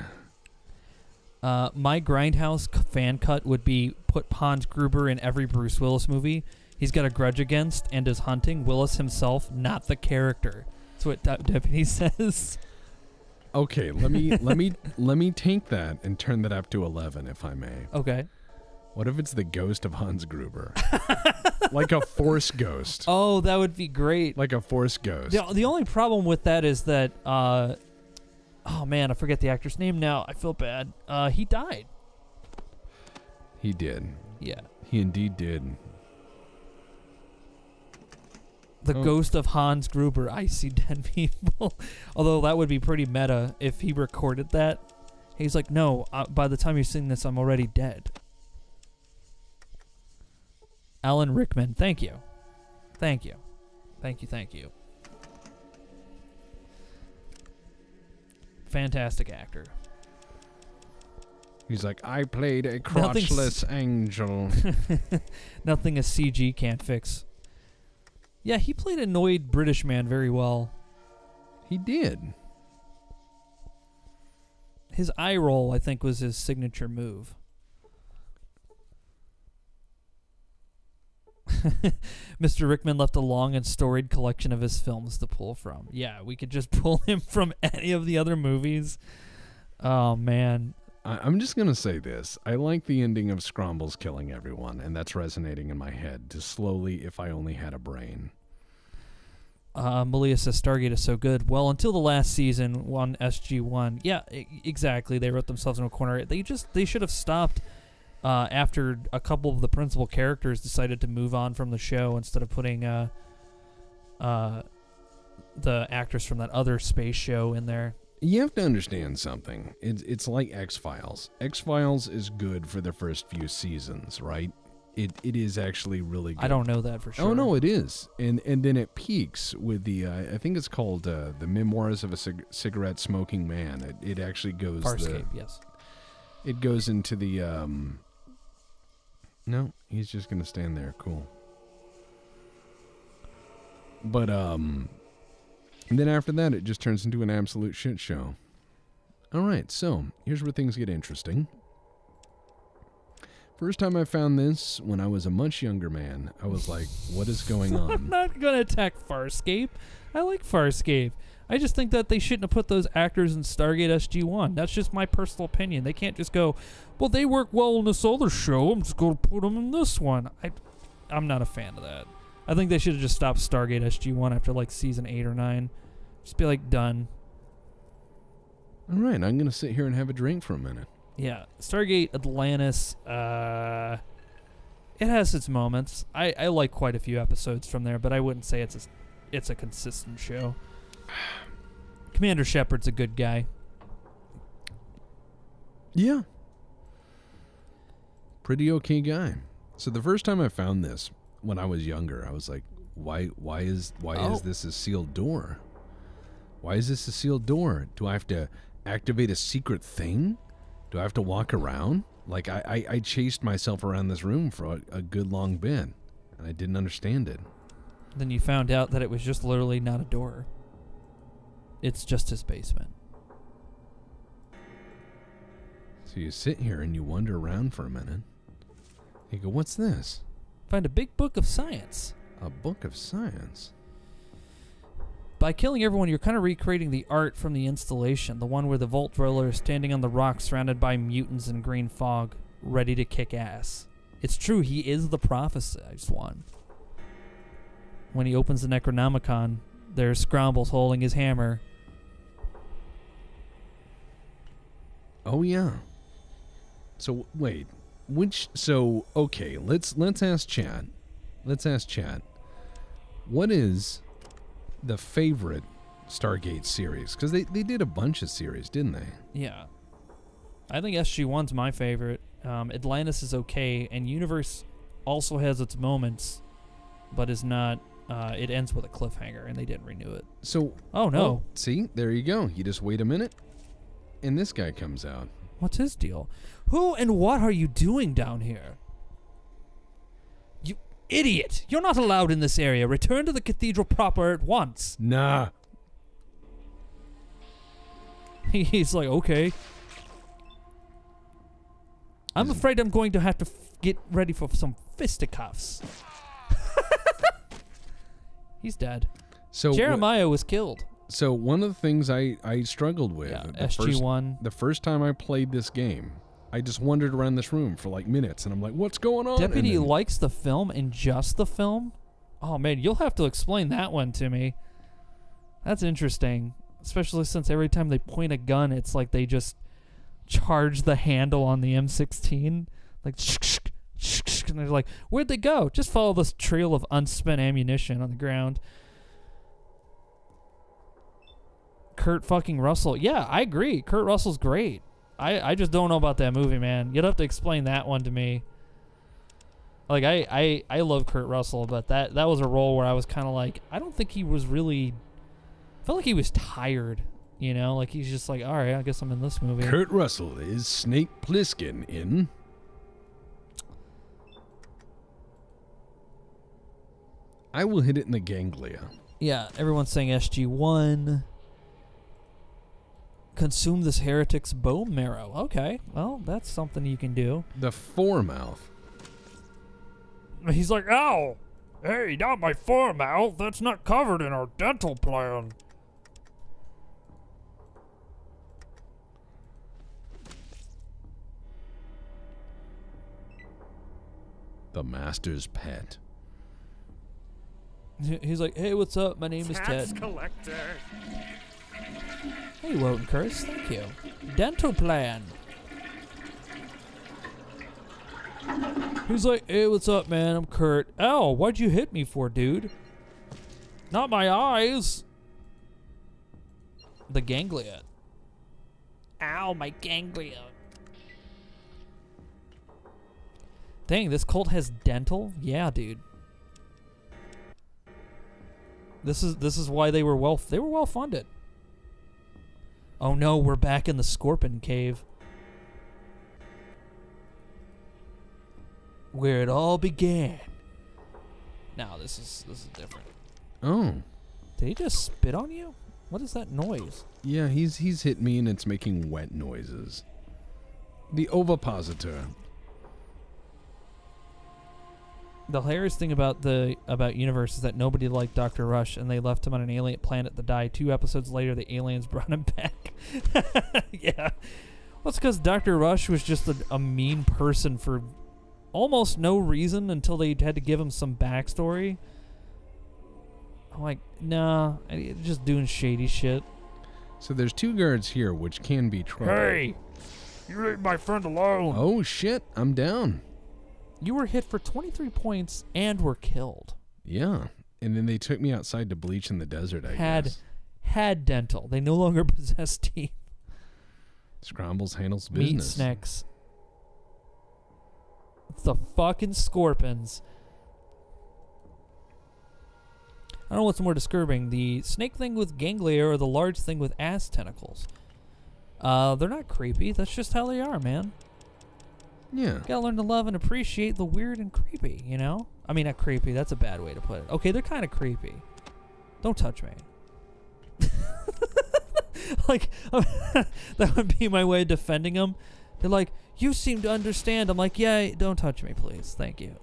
My Grindhouse fan cut would be put Hans Gruber in every Bruce Willis movie he's got a grudge against and is hunting. Willis himself, not the character. That's what Deputy says. Okay, let me take that and turn that up to 11, if I may. Okay. What if it's the ghost of Hans Gruber? Like a force ghost. Oh, that would be great. Like a force ghost. The only problem with that is that, oh man, I forget the actor's name now. I feel bad. He died. He did. Yeah. He indeed did. The ghost of Hans Gruber. I see dead people. Although that would be pretty meta if he recorded that. He's like, no, by the time you're seeing this, I'm already dead. Alan Rickman, thank you. Thank you. Thank you, thank you. Fantastic actor. He's like, I played a crotchless angel. Nothing a CG can't fix. Yeah, he played a annoyed British man very well. He did. His eye roll, I think, was his signature move. Mr. Rickman left a long and storied collection of his films to pull from. Yeah, we could just pull him from any of the other movies. Oh, man. I'm just going to say this. I like the ending of Scrombles killing everyone, and that's resonating in my head. To slowly, if I only had a brain. Malia says Stargate is so good. Well, until the last season on SG1. Yeah, exactly. They wrote themselves in a corner. They should have stopped after a couple of the principal characters decided to move on from the show instead of putting the actors from that other space show in there. You have to understand something. It's like X-Files. X-Files is good for the first few seasons, right? It is actually really good. I don't know that for sure. Oh, no, it is. And then it peaks with the, I think it's called The Memoirs of a Cigarette Smoking Man. It actually goes... Farscape, yes. It goes into the, no, he's just going to stand there. Cool. But, and then after that, it just turns into an absolute shit show. All right, so here's where things get interesting. First time I found this, when I was a much younger man, I was like, what is going on? I'm not going to attack Farscape. I like Farscape. I just think that they shouldn't have put those actors in Stargate SG-1. That's just my personal opinion. They can't just go, well, they work well in this other show. I'm just going to put them in this one. I'm not a fan of that. I think they should have just stopped Stargate SG-1 after like season 8 or 9. Just be like, done. All right, I'm going to sit here and have a drink for a minute. Yeah, Stargate Atlantis, it has its moments. I like quite a few episodes from there, but I wouldn't say it's a consistent show. Commander Shepard's a good guy. Yeah. Pretty okay guy. So the first time I found this, when I was younger, I was like, why is this a sealed door? Why is this a sealed door? Do I have to activate a secret thing? Do I have to walk around? Like, I chased myself around this room for a good long bit, and I didn't understand it. Then you found out that it was just literally not a door. It's just his basement. So you sit here and you wander around for a minute. You go, what's this? Find a big book of science. A book of science? By killing everyone, you're kind of recreating the art from the installation, the one where the Vault Dweller is standing on the rock surrounded by mutants in green fog, ready to kick ass. It's true, he is the prophesized one. When he opens the Necronomicon, there's Scrombles holding his hammer. Oh yeah. So wait, okay, let's ask Chad. Let's ask Chad. What is the favorite Stargate series? Because they did a bunch of series, didn't they? Yeah. I think SG-1's my favorite. Atlantis is okay, and Universe also has its moments, but is not... it ends with a cliffhanger, and they didn't renew it. So... Oh, no. Oh, see? There you go. You just wait a minute, and this guy comes out. What's his deal? Who and what are you doing down here? You idiot! You're not allowed in this area. Return to the cathedral proper at once. Nah. He's like, okay. I'm afraid I'm going to have to get ready for some fisticuffs. He's dead. So Jeremiah was killed. So one of the things I struggled with, SG-1. the first time I played this game, I just wandered around this room for like minutes, and I'm like, what's going on? Deputy likes the film and just the film? Oh, man, you'll have to explain that one to me. That's interesting, especially since every time they point a gun, it's like they just charge the handle on the M16. Like, and they're like, where'd they go? Just follow this trail of unspent ammunition on the ground. Kurt fucking Russell. Yeah, I agree. Kurt Russell's great. I just don't know about that movie, man. You'd have to explain that one to me. Like, I love Kurt Russell, but that was a role where I was kind of like, I don't think he was really... I felt like he was tired, you know? Like, he's just like, all right, I guess I'm in this movie. Kurt Russell is Snake Plissken in... I will hit it in the ganglia. Yeah, everyone's saying SG-1. Consume this heretic's bone marrow. Okay, well, that's something you can do. The foremouth. He's like, ow! Hey, not my foremouth. That's not covered in our dental plan. The master's pet. He's like, hey, what's up? My name is Tax Ted. collector. Hey, Wotan Curse, thank you. Dental plan. He's like, hey, what's up, man? I'm Kurt. Ow, why'd you hit me for, dude? Not my eyes. The ganglia. Ow, my ganglia. Dang, this cult has dental? Yeah, dude. This is why they were well funded. Oh no, we're back in the Scorpion Cave. Where it all began. Now this is different. Oh. Did he just spit on you? What is that noise? Yeah, he's hit me and it's making wet noises. The ovipositor. The hilarious thing about Universe is that nobody liked Dr. Rush, and they left him on an alien planet to die. 2 episodes later, the aliens brought him back. Yeah. Well, it's because Dr. Rush was just a mean person for almost no reason until they had to give him some backstory. I'm like, nah, just doing shady shit. So there's 2 guards here, which can be trouble. Hey! You leave my friend alone! Oh, shit. I'm down. You were hit for 23 points and were killed. Yeah. And then they took me outside to bleach in the desert, I guess. Had dental. They no longer possess teeth. Scrombles handles business. Meat snacks. The fucking Scorpions. I don't know what's more disturbing, the snake thing with ganglia or the large thing with ass tentacles. They're not creepy. That's just how they are, man. Yeah. Gotta learn to love and appreciate the weird and creepy, you know? I mean, not creepy. That's a bad way to put it. Okay, they're kind of creepy. Don't touch me. Like, that would be my way of defending them. They're like, you seem to understand. I'm like, yeah, don't touch me, please. Thank you.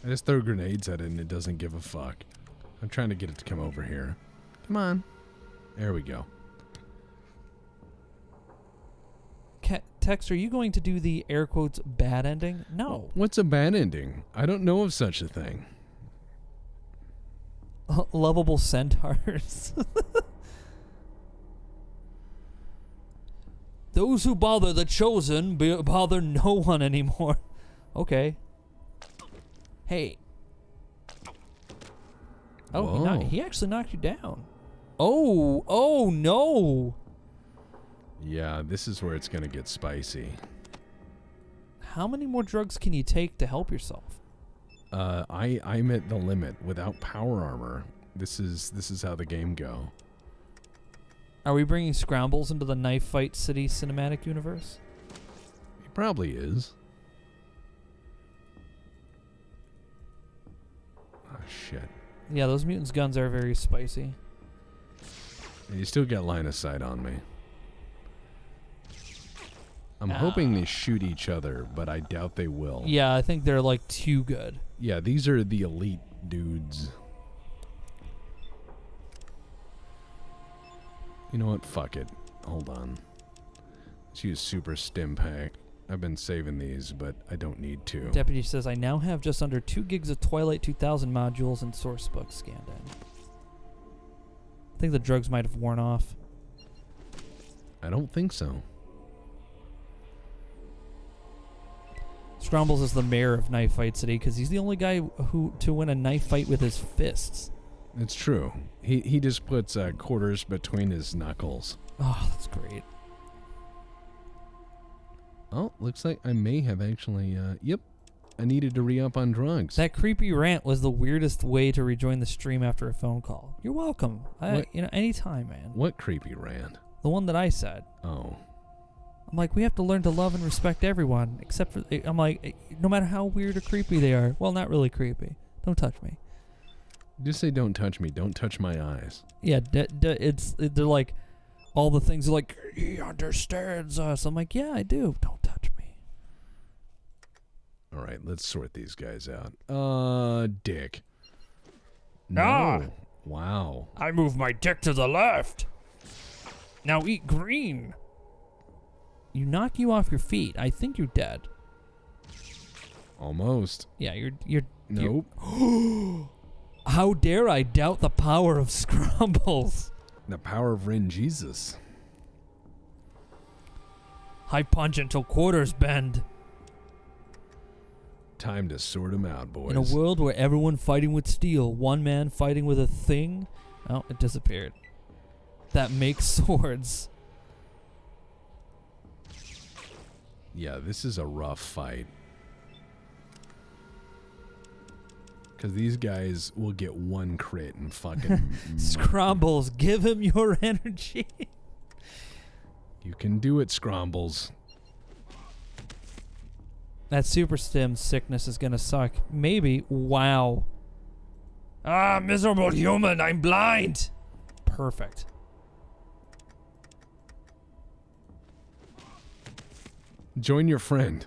I just throw grenades at it and it doesn't give a fuck. I'm trying to get it to come over here. Come on. There we go. Tex, are you going to do the air quotes bad ending? No. What's a bad ending? I don't know of such a thing. Lovable centaurs. Those who bother the chosen bother no one anymore. Okay. Hey. Oh, he actually knocked you down. Oh no. Yeah, this is where it's going to get spicy. How many more drugs can you take to help yourself? I'm at the limit. Without power armor, this is how the game go. Are we bringing Scrombles into the Knife Fight City cinematic universe? It probably is. Oh, shit. Yeah, those mutants' guns are very spicy. You still got line of sight on me. I'm hoping they shoot each other, but I doubt they will. Yeah, I think they're like too good. Yeah, these are the elite dudes. You know what? Fuck it. Hold on. Let's use Super Stim Pack. I've been saving these, but I don't need to. Deputy says, I now have just under 2 gigs of Twilight 2000 modules and source books scanned in. I think the drugs might have worn off. I don't think so. Scrombles is the mayor of Knife Fight City because he's the only guy to win a knife fight with his fists. It's true. He just puts quarters between his knuckles. Oh, that's great. Oh, looks like I may have actually, yep. I needed to re-up on drugs. That creepy rant was the weirdest way to rejoin the stream after a phone call. You're welcome. Anytime, man. What creepy rant? The one that I said. Oh. I'm like, we have to learn to love and respect everyone, except for, I'm like, no matter how weird or creepy they are. Well, not really creepy. Don't touch me. Just say don't touch me. Don't touch my eyes. Yeah, they're like, all the things are like, he understands us. I'm like, yeah, I do. Don't touch me. All right, let's sort these guys out. Dick. No. Wow. I move my dick to the left. Now eat green. You knock you off your feet. I think you're dead. Almost. Yeah, you're Nope. How dare I doubt the power of Scrumbles? The power of Ren Jesus. I punch until quarters bend. Time to sort him out, boys. In a world where everyone fighting with steel, one man fighting with a thing. Oh, it disappeared. That makes swords. Yeah, this is a rough fight. Because these guys will get one crit and fucking... Scrumbles, give him your energy. You can do it, Scrombles. That super stim sickness is gonna suck. Maybe. Wow. Ah, miserable human, I'm blind. Perfect. Join your friend.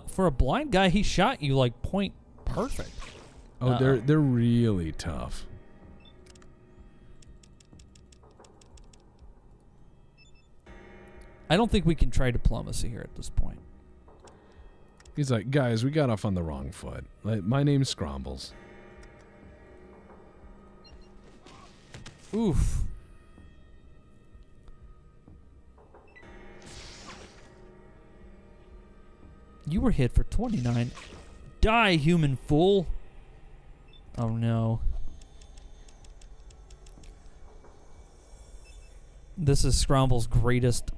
For a blind guy, he shot you like point perfect. Oh, they're really tough. I don't think we can try diplomacy here at this point. He's like, guys, we got off on the wrong foot. My name's Scrombles. Oof. You were hit for 29. Die, human fool. Oh, no. This is Scrombles' greatest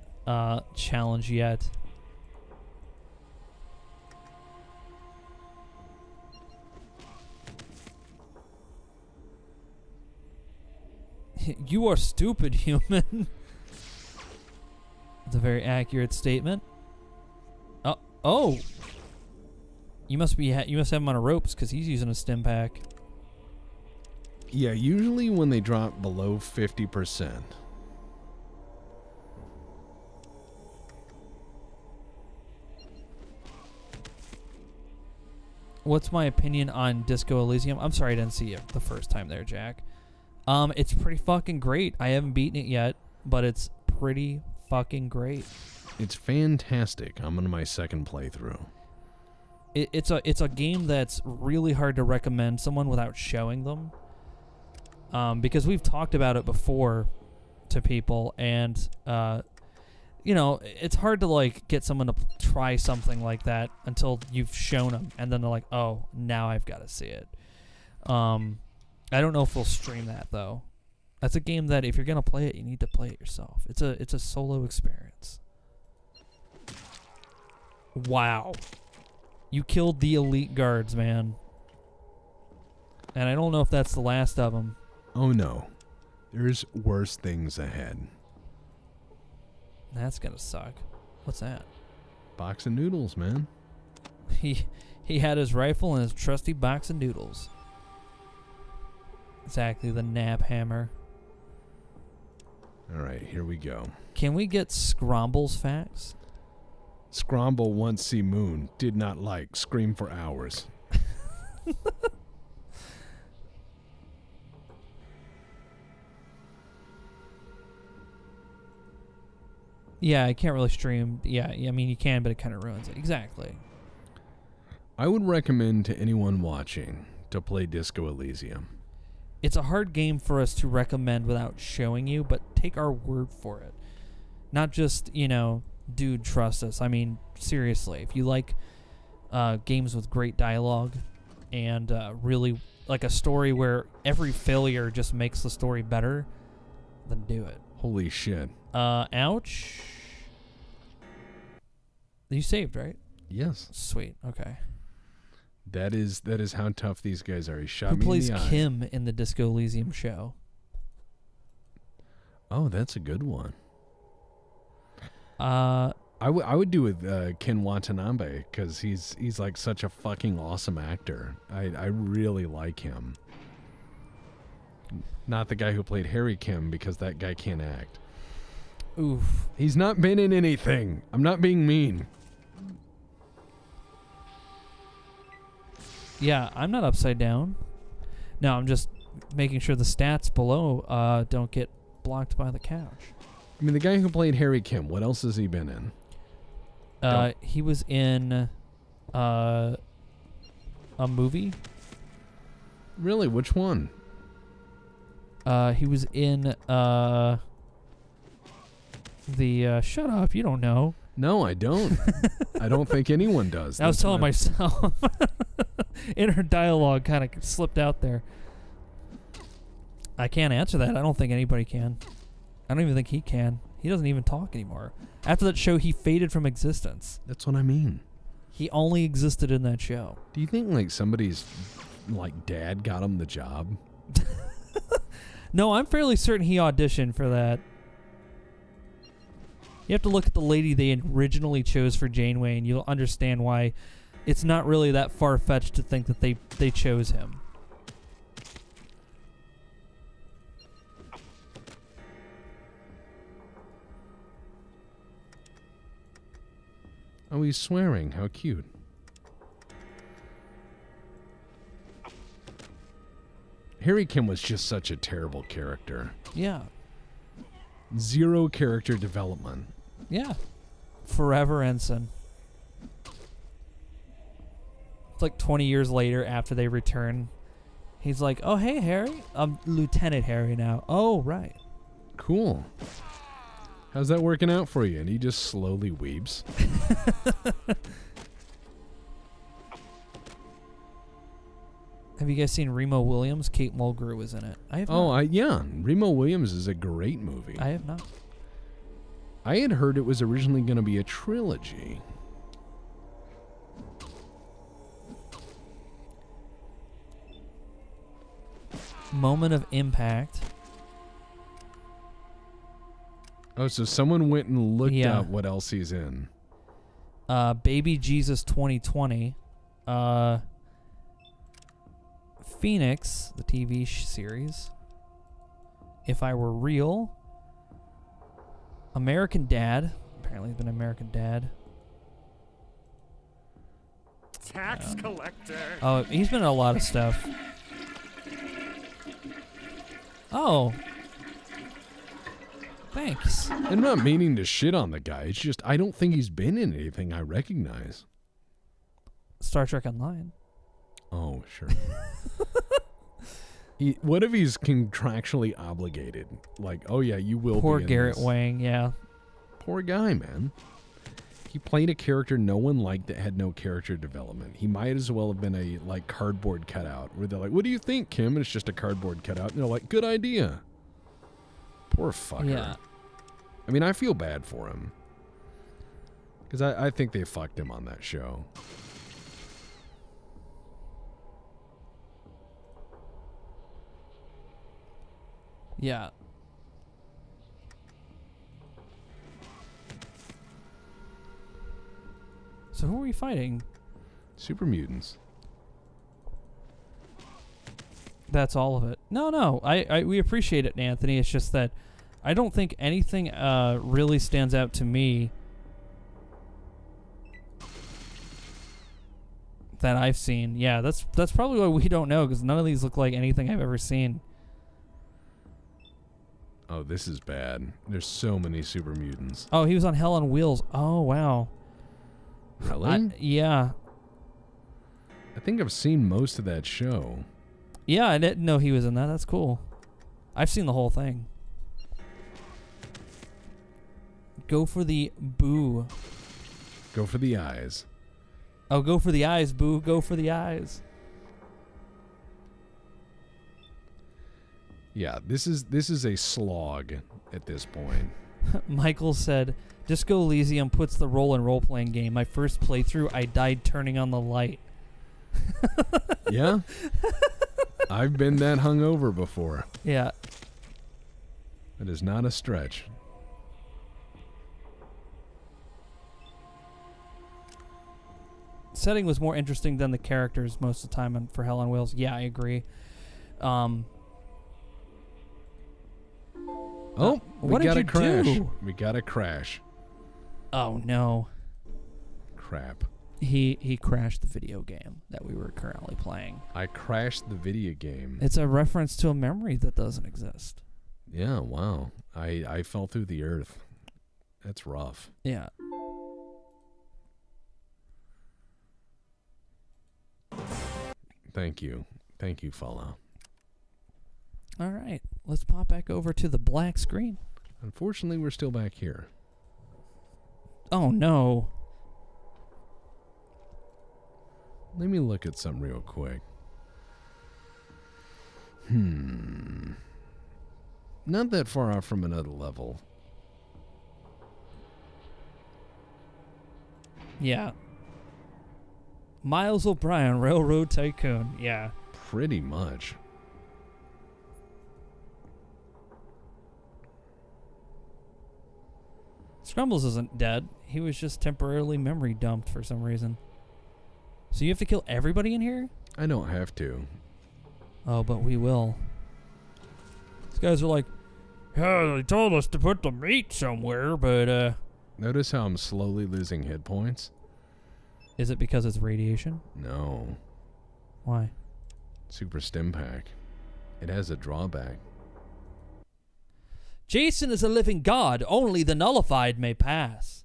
challenge yet. You are stupid, human. It's a very accurate statement. Oh, you must have him on a ropes because he's using a stim pack. Yeah, usually when they drop below 50%. What's my opinion on Disco Elysium? I'm sorry I didn't see you the first time there, Jack. It's pretty fucking great. I haven't beaten it yet, but it's pretty fucking great. It's fantastic. I'm on my second playthrough. It's a game that's really hard to recommend someone without showing them. Because we've talked about it before to people, and you know, it's hard to like get someone to try something like that until you've shown them, and then they're like, "Oh, now I've got to see it." I don't know if we'll stream that though. That's a game that if you're gonna play it, you need to play it yourself. It's a solo experience. Wow. You killed the elite guards, man. And I don't know if that's the last of them. Oh no. There's worse things ahead. That's gonna suck. What's that? Box of noodles, man. He had his rifle and his trusty box of noodles. Exactly, the nab hammer. Alright, here we go. Can we get Scrombles facts? Scromble once see moon, did not like, scream for hours. Yeah, I can't really stream. Yeah, I mean you can, but it kind of ruins it. Exactly. I would recommend to anyone watching to play Disco Elysium. It's a hard game for us to recommend without showing you, but take our word for it. Not just, you know, dude, trust us. I mean, seriously, if you like games with great dialogue and really like a story where every failure just makes the story better, then do it. Holy shit. Ouch. You saved, right? Yes. Sweet. Okay. That is how tough these guys are. He shot Who me plays in the eye. Kim in the Disco Elysium show? Oh, that's a good one. I I would do with Ken Watanabe because he's like such a fucking awesome actor. I really like him. Not the guy who played Harry Kim because that guy can't act. Oof. He's not been in anything. I'm not being mean. Yeah, I'm not upside down. No, I'm just making sure the stats below don't get blocked by the couch. I mean, the guy who played Harry Kim, what else has he been in? He was in a movie. Really? Which one? He was in the shut up, you don't know. No, I don't. I don't think anyone does. I was telling myself. Inner dialogue kind of slipped out there. I can't answer that. I don't think anybody can. I don't even think he can. He doesn't even talk anymore. After that show, he faded from existence. That's what I mean. He only existed in that show. Do you think like somebody's like dad got him the job? No, I'm fairly certain he auditioned for that. You have to look at the lady they originally chose for Janeway, and you'll understand why it's not really that far-fetched to think that they chose him. Oh, he's swearing. How cute. Harry Kim was just such a terrible character. Yeah. Zero character development. Yeah. Forever ensign. It's like 20 years later after they return. He's like, oh, hey, Harry. I'm Lieutenant Harry now. Oh, right. Cool. How's that working out for you? And he just slowly weeps. Have you guys seen Remo Williams? Kate Mulgrew was in it. I have not. Yeah. Remo Williams is a great movie. I have not. I had heard it was originally going to be a trilogy. Moment of Impact. Oh, so someone went and looked Yeah. up what else he's in. Baby Jesus 2020. Phoenix, the TV series. If I Were Real. American Dad. Apparently he's been American Dad. Tax collector. Oh, he's been in a lot of stuff. Oh. Thanks. I'm not meaning to shit on the guy. It's just I don't think he's been in anything I recognize. Star Trek Online. Oh, sure. What if he's contractually obligated? Like, oh yeah, you will Poor be in Garrett this. Wang, yeah. Poor guy, man. He played a character no one liked that had no character development. He might as well have been a like cardboard cutout where they're like, what do you think, Kim? And it's just a cardboard cutout. And they're like, good idea. Poor fucker. Yeah. I mean, I feel bad for him. Because I think they fucked him on that show. Yeah. So who are we fighting? Super mutants. That's all of it. No. We appreciate it, Anthony. It's just that I don't think anything really stands out to me that I've seen. Yeah, that's probably why we don't know, because none of these look like anything I've ever seen. Oh, this is bad. There's so many super mutants. Oh, he was on Hell on Wheels. Oh, wow. Really? Yeah. I think I've seen most of that show. Yeah, I didn't know he was in that. That's cool. I've seen the whole thing. Go for the boo. Go for the eyes. Oh, go for the eyes, boo. Go for the eyes. Yeah, this is a slog at this point. Michael said, Disco Elysium puts the role in role-playing game. My first playthrough, I died turning on the light. Yeah? I've been that hungover before. Yeah. That is not a stretch. Setting was more interesting than the characters most of the time for Hell on Wheels. Yeah, I agree. Oh, what we did got you a crash. do? We got a crash. Oh, no. Crap. He crashed the video game that we were currently playing. I crashed the video game. It's a reference to a memory that doesn't exist. Yeah, wow. I fell through the earth. That's rough. Yeah. Thank you. Thank you, Fallout. All right, let's pop back over to the black screen. Unfortunately, we're still back here. Oh, no. Let me look at something real quick. Not that far off from another level. Yeah. Miles O'Brien, Railroad Tycoon. Yeah. Pretty much. Scrumbles isn't dead. He was just temporarily memory dumped for some reason. So you have to kill everybody in here? I don't have to. Oh, but we will. These guys are like, yeah, they told us to put the meat somewhere, but, Notice how I'm slowly losing hit points? is it because it's radiation? No. Why? Super Stim Pack. It has a drawback. Jason is a living god. Only the nullified may pass.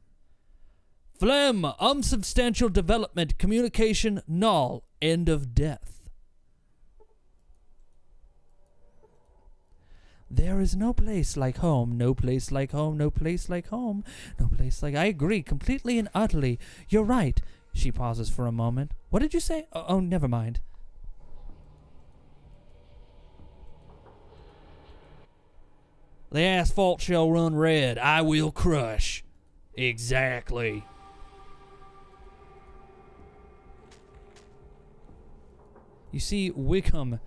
Phlegm, unsubstantial development, communication, null, end of death. There is no place like home, no place like home, no place like home, no place like... I agree completely and utterly. You're right. She pauses for a moment. What did you say? Oh, never mind. The asphalt shall run red. I will crush. Exactly. You see, Wickham,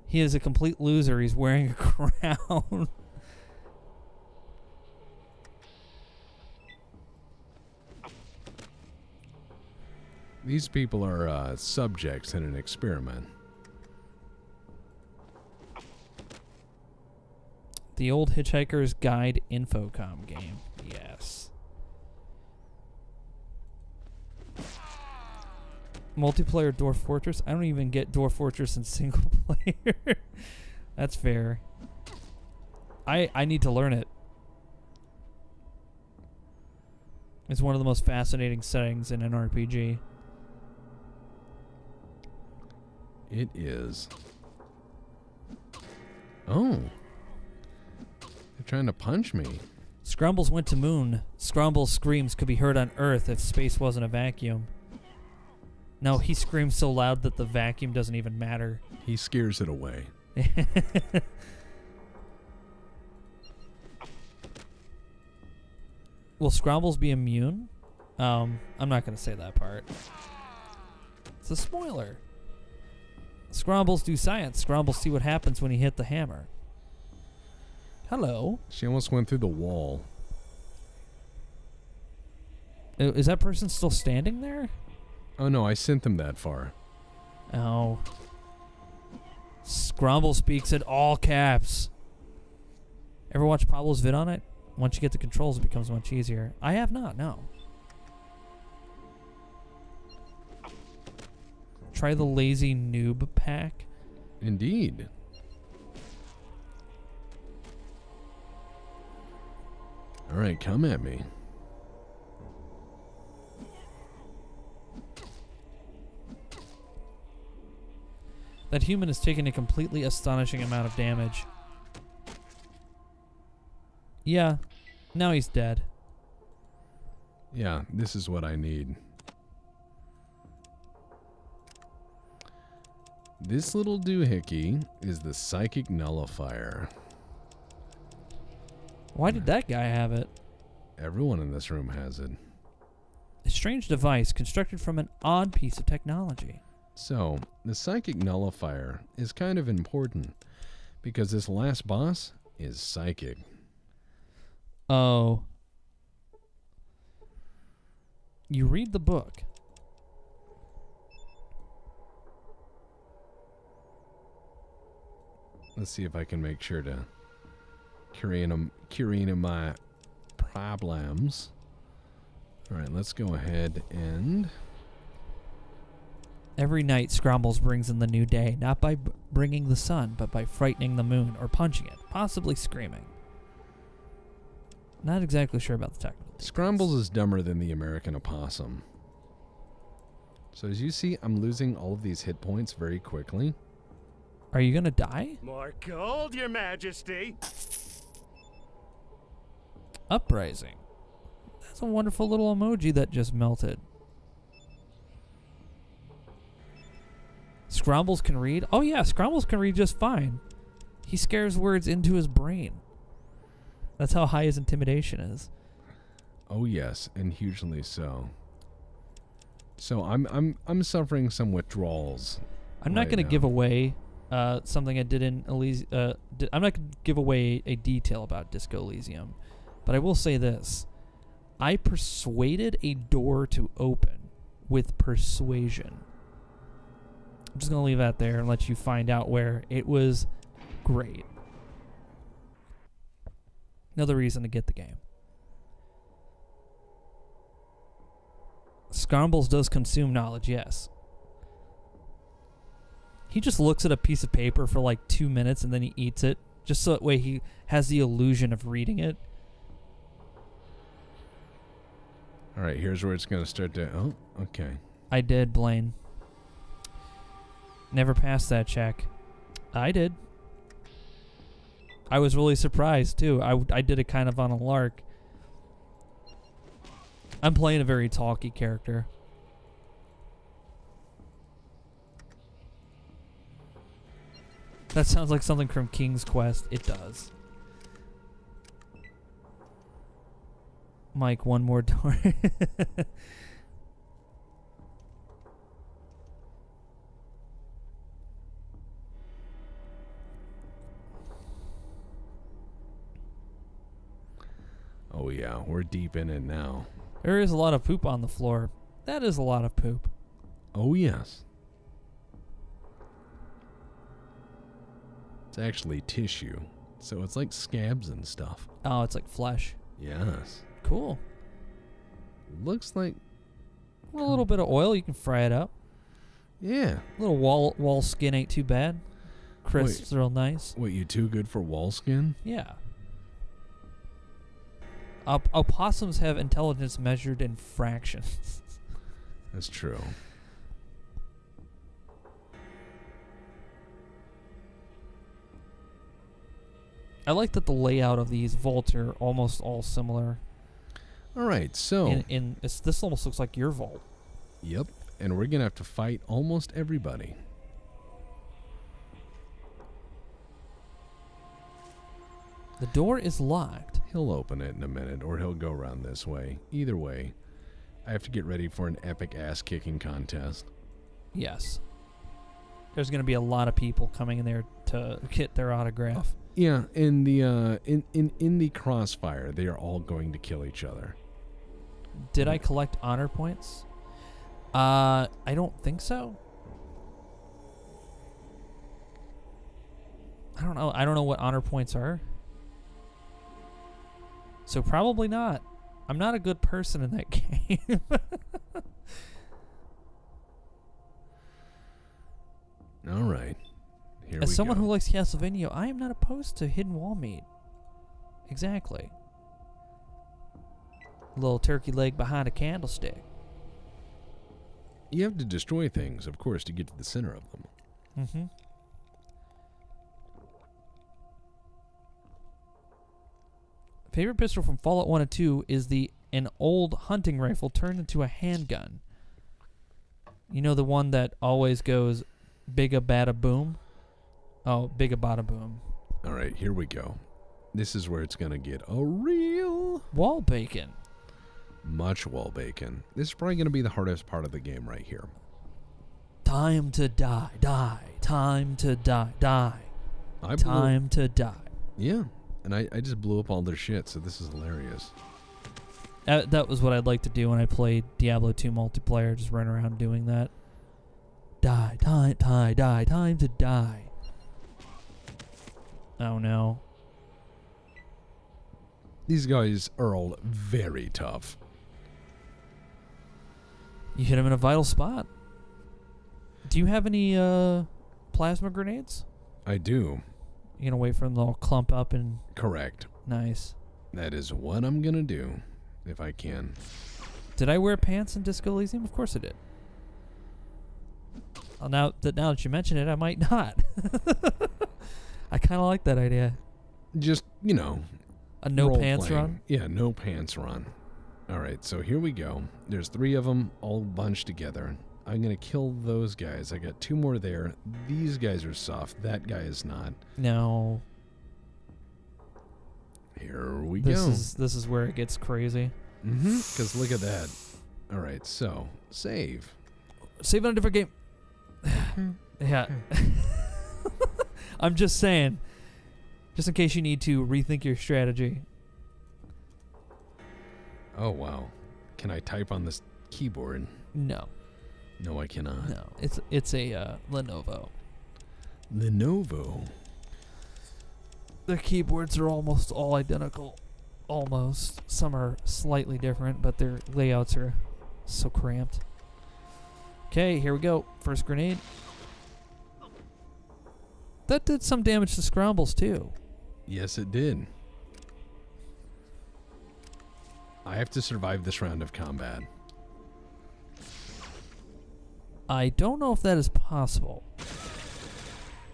he is a complete loser. He's wearing a crown. These people are subjects in an experiment. The old Hitchhiker's Guide Infocom game. Yes. Multiplayer Dwarf Fortress. I don't even get Dwarf Fortress in single player. That's fair. I need to learn it. It's one of the most fascinating settings in an RPG. It is. Oh. They're trying to punch me. Scrumbles went to moon. Scrumbles' screams could be heard on Earth if space wasn't a vacuum. No, he screams so loud that the vacuum doesn't even matter. He scares it away. Will Scrumbles be immune? I'm not going to say that part. It's a spoiler. Scrumbles do science. Scrumbles see what happens when you hit the hammer. Hello. She almost went through the wall. Is that person still standing there? Oh no, I sent them that far. Oh. Scrumble speaks in all caps. Ever watch Pablo's vid on it? Once you get the controls, it becomes much easier. I have not, no. Try the lazy noob pack. Indeed. All right, come at me. That human has taken a completely astonishing amount of damage. Yeah, now he's dead. Yeah, this is what I need. This little doohickey is the psychic nullifier. Why did that guy have it? Everyone in this room has it. A strange device constructed from an odd piece of technology. So, the psychic nullifier is kind of important because this last boss is psychic. Oh. You read the book. Let's see if I can make sure to curing my problems. All right, let's go ahead and... Every night, Scrumbles brings in the new day, not by bringing the sun, but by frightening the moon or punching it, possibly screaming. Not exactly sure about the technical details. Scrumbles is dumber than the American opossum. So as you see, I'm losing all of these hit points very quickly. Are you gonna die? More gold, Your Majesty. Uprising. That's a wonderful little emoji that just melted. Scrombles can read? Oh yeah, Scrombles can read just fine. He scares words into his brain. That's how high his intimidation is. Oh yes, and hugely so. So I'm suffering some withdrawals. I'm not going to give away something I did in Elysium. I'm not going to give away a detail about Disco Elysium, but I will say this: I persuaded a door to open with persuasion. I'm just going to leave that there and let you find out where it was great. Another reason to get the game. Scrombles does consume knowledge, yes. He just looks at a piece of paper for like 2 minutes and then he eats it, just so that way he has the illusion of reading it. All right, here's where it's going to start to... Oh, okay. I did, Blaine. Never passed that check. I did. I was really surprised, too. I did it kind of on a lark. I'm playing a very talky character. That sounds like something from King's Quest. It does. Mike, one more door. Oh yeah, we're deep in it now. There is a lot of poop on the floor. That is a lot of poop. Oh yes. It's actually tissue. So it's like scabs and stuff. Oh, it's like flesh. Yes. Cool. Looks like... A little bit of oil, you can fry it up. Yeah. A little wall skin ain't too bad. Crisp's real nice. What, you too good for wall skin? Yeah. Opossums have intelligence measured in fractions. That's true. I like that the layout of these vaults are almost all similar. All right, so... This almost looks like your vault. Yep, and we're going to have to fight almost everybody. The door is locked. He'll open it in a minute, or he'll go around this way. Either way, I have to get ready for an epic ass-kicking contest. Yes. There's going to be a lot of people coming in there to get their autograph. Yeah, in the crossfire, they are all going to kill each other. Did I collect honor points? I don't think so. I don't know. I don't know what honor points are. So probably not. I'm not a good person in that game. All right. Here As we someone go. who likes Castlevania, I am not opposed to hidden wall meat. Exactly. A little turkey leg behind a candlestick. You have to destroy things, of course, to get to the center of them. Mm-hmm. Favorite pistol from Fallout 1 and 2 is an old hunting rifle turned into a handgun. You know the one that always goes bigga bada boom? Oh, bigga bada boom. All right, here we go. This is where it's going to get a real... Wall bacon. Much wall bacon. This is probably going to be the hardest part of the game right here. Time to die, die. Time to die, die. Time to die. Yeah, and I just blew up all their shit, so this is hilarious. That was what I'd like to do when I played Diablo 2 multiplayer, just run around doing that. Die, die, die, die, time to die. Oh no. These guys are all very tough. You hit him in a vital spot. Do you have any plasma grenades? I do. You gonna wait for them to all clump up and... Correct. Nice. That is what I'm going to do, if I can. Did I wear pants in Disco Elysium? Of course I did. Well, now that you mention it, I might not. I kind of like that idea. Just, A no role pants playing. run? Yeah, no pants run. All right, so here we go. There's 3 of them all bunched together. I'm going to kill those guys. I got 2 more there. These guys are soft. That guy is not. No. Here we This go. is where it gets crazy. Because look at that. All right, so save. Save on a different game. Yeah. I'm just saying. Just in case you need to rethink your strategy. Oh, wow. Can I type on this keyboard? No. No, I cannot. No. It's a Lenovo. Lenovo. The keyboards are almost all identical. Almost. Some are slightly different, but their layouts are so cramped. Okay, here we go. First grenade. That did some damage to Scrombles, too. Yes, it did. I have to survive this round of combat. I don't know if that is possible.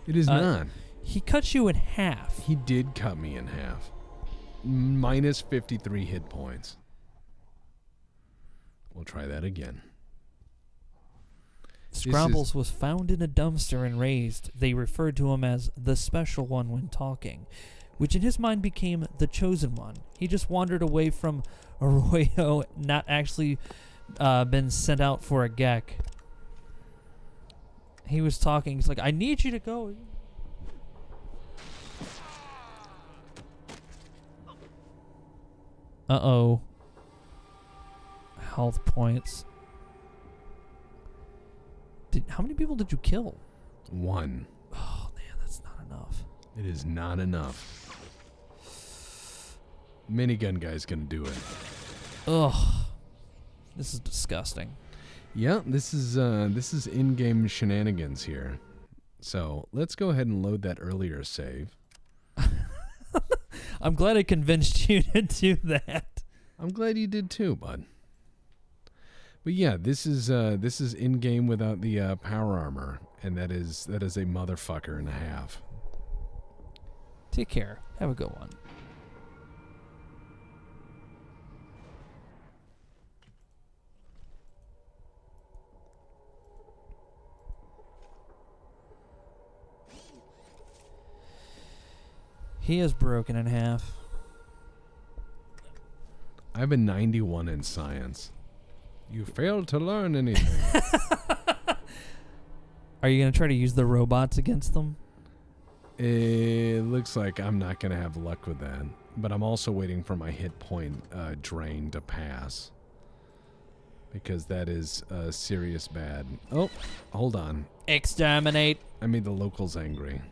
It is not. He cuts you in half. He did cut me in half. Minus 53 hit points. We'll try that again. Scrombles was found in a dumpster and raised. They referred to him as the special one when talking, which in his mind became the chosen one. He just wandered away from Arroyo, not actually been sent out for a geck. He was talking. He's like, I need you to go. Uh-oh. Health points. How many people did you kill? 1. Oh, man, that's not enough. It is not enough. Minigun guy's gonna do it. Ugh. This is disgusting. Yeah, this is in-game shenanigans here. So let's go ahead and load that earlier save. I'm glad I convinced you to do that. I'm glad you did too, bud. But yeah, this is in-game without the power armor, and that is a motherfucker and a half. Take care. Have a good one. He is broken in half. I have a 91 in science. You failed to learn anything. Are you going to try to use the robots against them? It looks like I'm not going to have luck with that. But I'm also waiting for my hit point drain to pass. Because that is serious bad. Oh, hold on. Exterminate. I made the locals angry.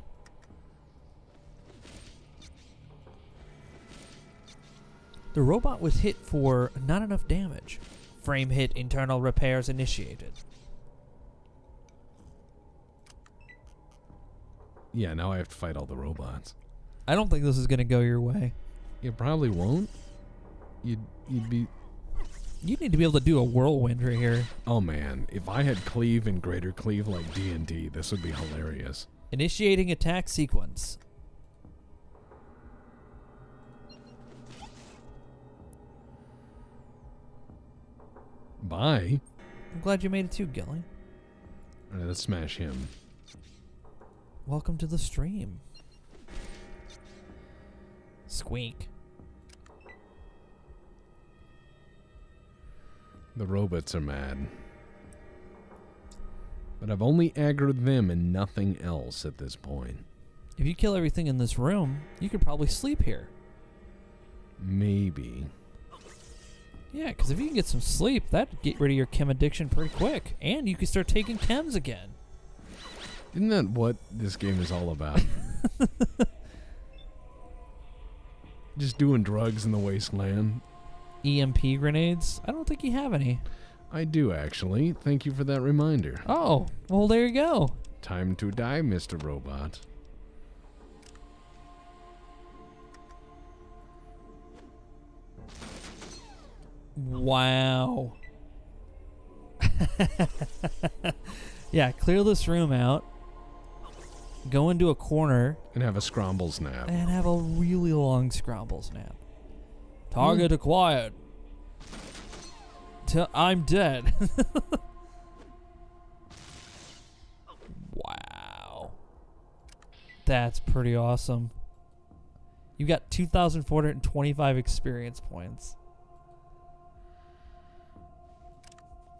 The robot was hit for not enough damage. Frame hit, internal repairs initiated. Yeah, now I have to fight all the robots. I don't think this is going to go your way. It probably won't. You'd be... You need to be able to do a whirlwind right here. Oh man, if I had cleave and greater cleave like D&D, this would be hilarious. Initiating attack sequence. Bye. I'm glad you made it too, Gilly. Alright, let's smash him. Welcome to the stream. Squeak. The robots are mad. But I've only aggroed them and nothing else at this point. If you kill everything in this room, you could probably sleep here. Maybe. Yeah, because if you can get some sleep, that'd get rid of your chem addiction pretty quick. And you could start taking chems again. Isn't that what this game is all about? Just doing drugs in the wasteland. EMP grenades? I don't think you have any. I do, actually. Thank you for that reminder. Oh, well, there you go. Time to die, Mr. Robot. Wow. Yeah, clear this room out. Go into a corner. And have a scrombles nap. And have a really long scrombles nap. Target acquired. I'm dead. Wow. That's pretty awesome. You got 2,425 experience points.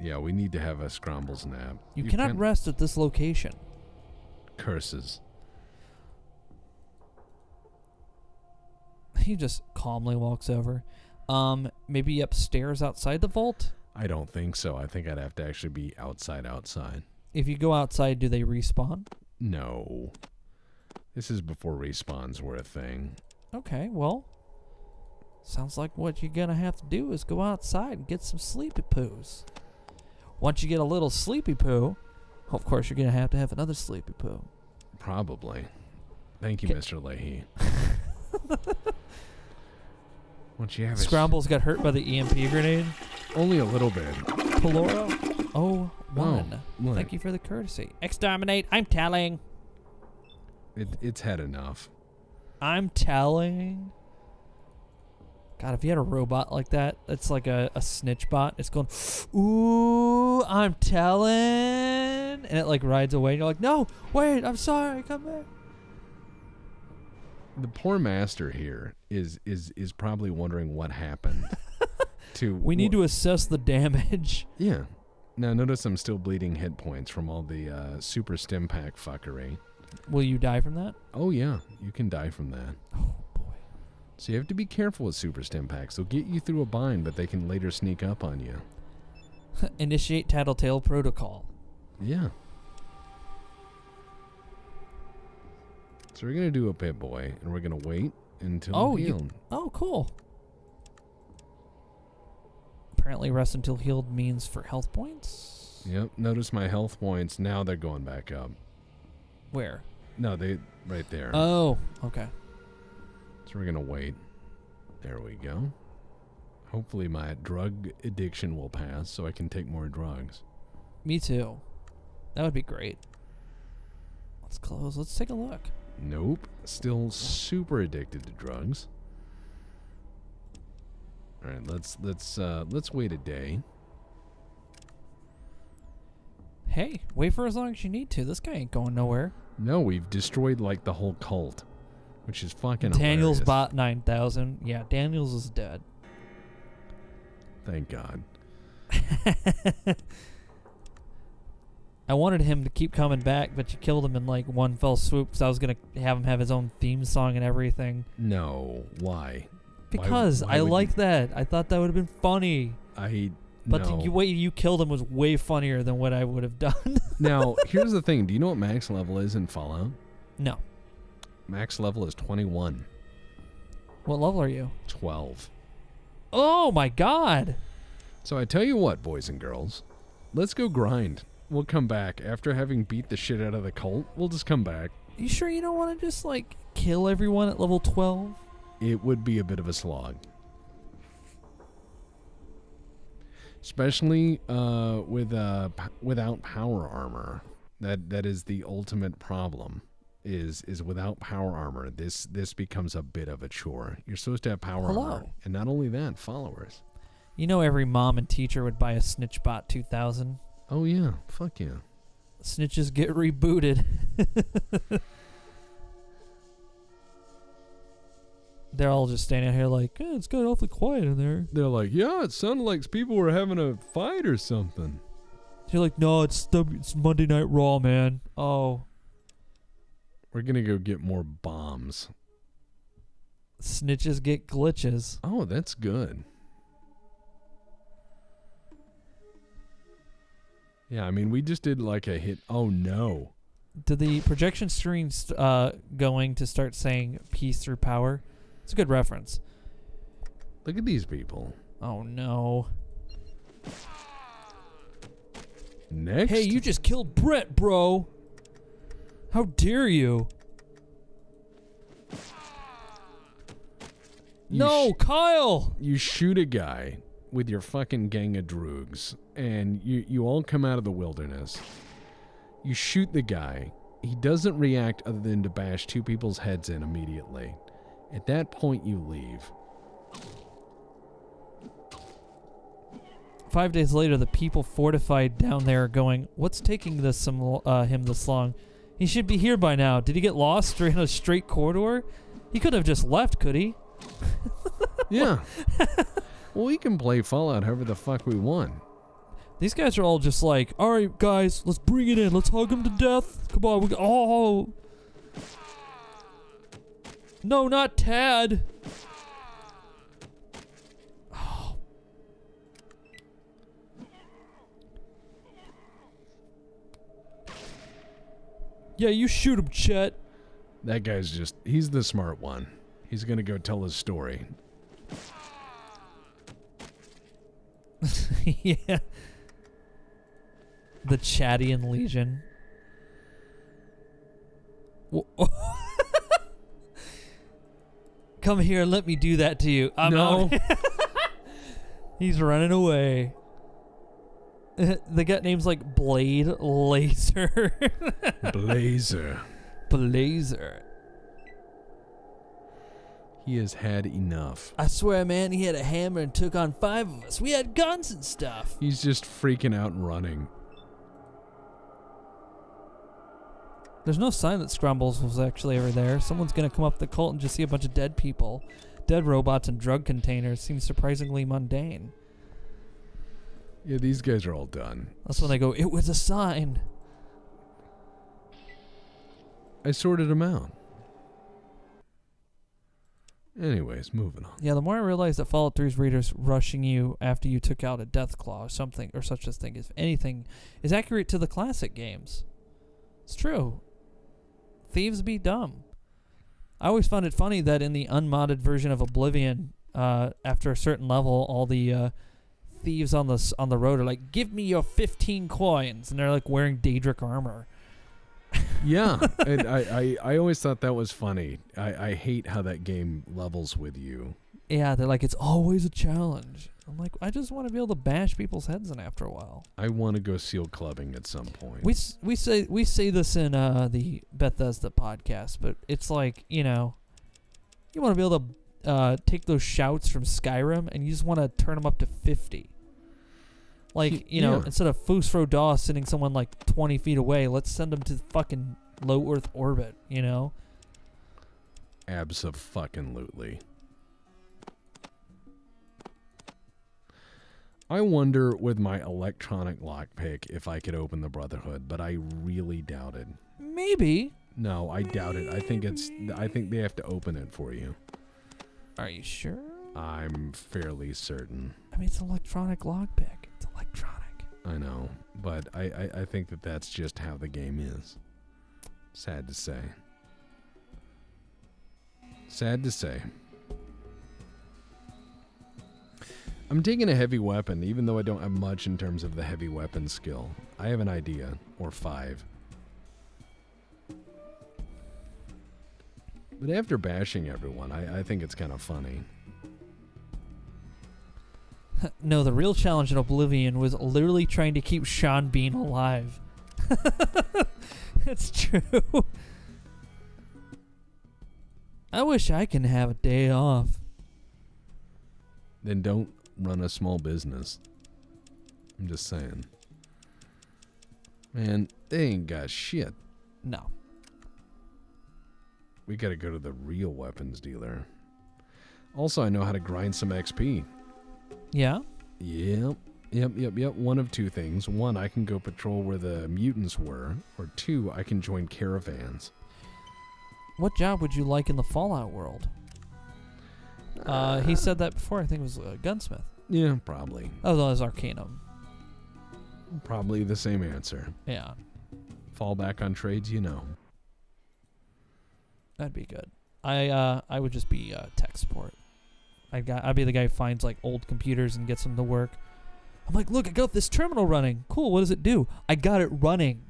Yeah, we need to have a scrombles nap. You cannot rest at this location. Curses. He just calmly walks over. Maybe upstairs outside the vault? I don't think so. I think I'd have to actually be outside. If you go outside, do they respawn? No. This is before respawns were a thing. Okay, well, sounds like what you're gonna have to do is go outside and get some sleepy poos. Once you get a little sleepy poo, of course you're gonna have to have another sleepy poo. Probably. Thank you, Mr. Leahy. Once you have Scrombles got hurt by the EMP grenade. Only a little bit. Peloro? Oh, one. What? Thank you for the courtesy. Exterminate. I'm telling. It's had enough. I'm telling. God, if you had a robot like that, that's like a snitch bot. It's going, ooh, I'm telling. And it like rides away. And you're like, no, wait, I'm sorry. Come back. The poor master here is probably wondering what happened. We need to assess the damage. Yeah. Now notice I'm still bleeding hit points from all the super stim pack fuckery. Will you die from that? Oh yeah, you can die from that. Oh boy. So you have to be careful with super stim packs. They'll get you through a bind, but they can later sneak up on you. Initiate Tattletale Protocol. Yeah. So we're gonna do a pit boy, and we're gonna wait until healed. Oh, cool. Apparently, rest until healed means for health points. Yep. Notice my health points. Now they're going back up. Where? No, they right there. Oh, okay. So we're gonna wait. There we go. Hopefully my drug addiction will pass, so I can take more drugs. Me too. That would be great. Let's close. Let's take a look. Nope. Still super addicted to drugs. All right, let's wait a day. Hey, wait for as long as you need to. This guy ain't going nowhere. No, we've destroyed like the whole cult, which is fucking Daniel's hilarious. bot 9,000. Yeah, Daniel's is dead. Thank God. I wanted him to keep coming back, but you killed him in like one fell swoop because I was going to have him have his own theme song and everything. No, why? Because why I like that. I thought that would have been funny. But no. the way you killed him was way funnier than what I would have done. Now, here's the thing. Do you know what max level is in Fallout? No. Max level is 21. What level are you? 12. Oh, my God. So I tell you what, boys and girls. Let's go grind. We'll come back. After having beat the shit out of the cult, we'll just come back. You sure you don't want to just, like, kill everyone at level 12? It would be a bit of a slog. Especially without power armor. That is the ultimate problem. Is without power armor, this becomes a bit of a chore. You're supposed to have power armor, and not only that, followers. You know, every mom and teacher would buy a Snitchbot 2000. Oh yeah, fuck yeah. Snitches get rebooted. They're all just standing here like, it's got awfully quiet in there. They're like, yeah, it sounded like people were having a fight or something. You're like, no, it's Monday Night Raw, man. Oh. We're gonna go get more bombs. Snitches get glitches. Oh, that's good. Yeah, I mean, we just did like a hit. Oh, no. Did the projection screen going to start saying peace through power? It's a good reference. Look at these people. Oh, no. Next. Hey, you just killed Brett, bro. How dare you? No, Kyle! You shoot a guy with your fucking gang of droogs, and you all come out of the wilderness, You shoot the guy. He doesn't react other than to bash 2 people's heads in immediately. At that point, you leave. 5 days later, the people fortified down there are going, what's taking him this long? He should be here by now. Did he get lost in a straight corridor? He could have just left, could he? Yeah. Well, we can play Fallout however the fuck we want. These guys are all just like, all right, guys, let's bring it in. Let's hug him to death. Come on. Oh. No, not Tad. Oh. Yeah, you shoot him, Chet. That guy's he's the smart one. He's going to go tell his story. Yeah. The Chadian Legion. Come here and let me do that to you. I'm No. out. He's running away. They got names like Blade, Laser. Blazer. Blazer. He has had enough. I swear, man, he had a hammer and took on 5 of us. We had guns and stuff. He's just freaking out and running. There's no sign that Scrombles was actually ever there. Someone's gonna come up the cult and just see a bunch of dead people. Dead robots and drug containers seems surprisingly mundane. Yeah, these guys are all done. That's when they go, it was a sign. I sorted them out. Anyways, moving on. Yeah, the more I realize that Fallout 3's raiders rushing you after you took out a Deathclaw or something, or such a thing, if anything, is accurate to the classic games. It's true. Thieves be dumb. I always found it funny that in the unmodded version of Oblivion, after a certain level, all the thieves on the road are like, "Give me your 15 coins," and they're like wearing Daedric armor. Yeah, and I always thought that was funny. I hate how that game levels with you. Yeah, they're like, it's always a challenge. I'm like, I just want to be able to bash people's heads in after a while. I want to go seal clubbing at some point. We say this in the Bethesda podcast, but it's like, you know, you want to be able to take those shouts from Skyrim and you just want to turn them up to 50. Like, you know, Yeah. instead of Fusro sending someone like 20 feet away, let's send them to fucking low Earth orbit, you know? Abso-fucking-lutely. I wonder with my electronic lockpick if I could open the Brotherhood, but I really doubt it. Maybe. No, I doubt it. I think they have to open it for you. Are you sure? I'm fairly certain. I mean, it's an electronic lockpick. It's electronic. I know, but I think that that's just how the game is. Sad to say. Sad to say. I'm taking a heavy weapon, even though I don't have much in terms of the heavy weapon skill. I have an idea, or 5. But after bashing everyone, I think it's kind of funny. No, the real challenge in Oblivion was literally trying to keep Sean Bean alive. It's true. I wish I can have a day off. Then don't run a small business. I'm just saying. Man, they ain't got shit. No. We gotta go to the real weapons dealer. Also, I know how to grind some XP. Yeah? Yep. One of 2 things. 1, I can go patrol where the mutants were. Or 2, I can join caravans. What job would you like in the Fallout world? He said that before. I think it was a gunsmith. Yeah, probably. Oh, that was Arcanum. Probably the same answer. Yeah. Fall back on trades, you know. That'd be good. I would just be tech support. I'd be the guy who finds like old computers and gets them to work. I'm like, look, I got this terminal running. Cool. What does it do? I got it running.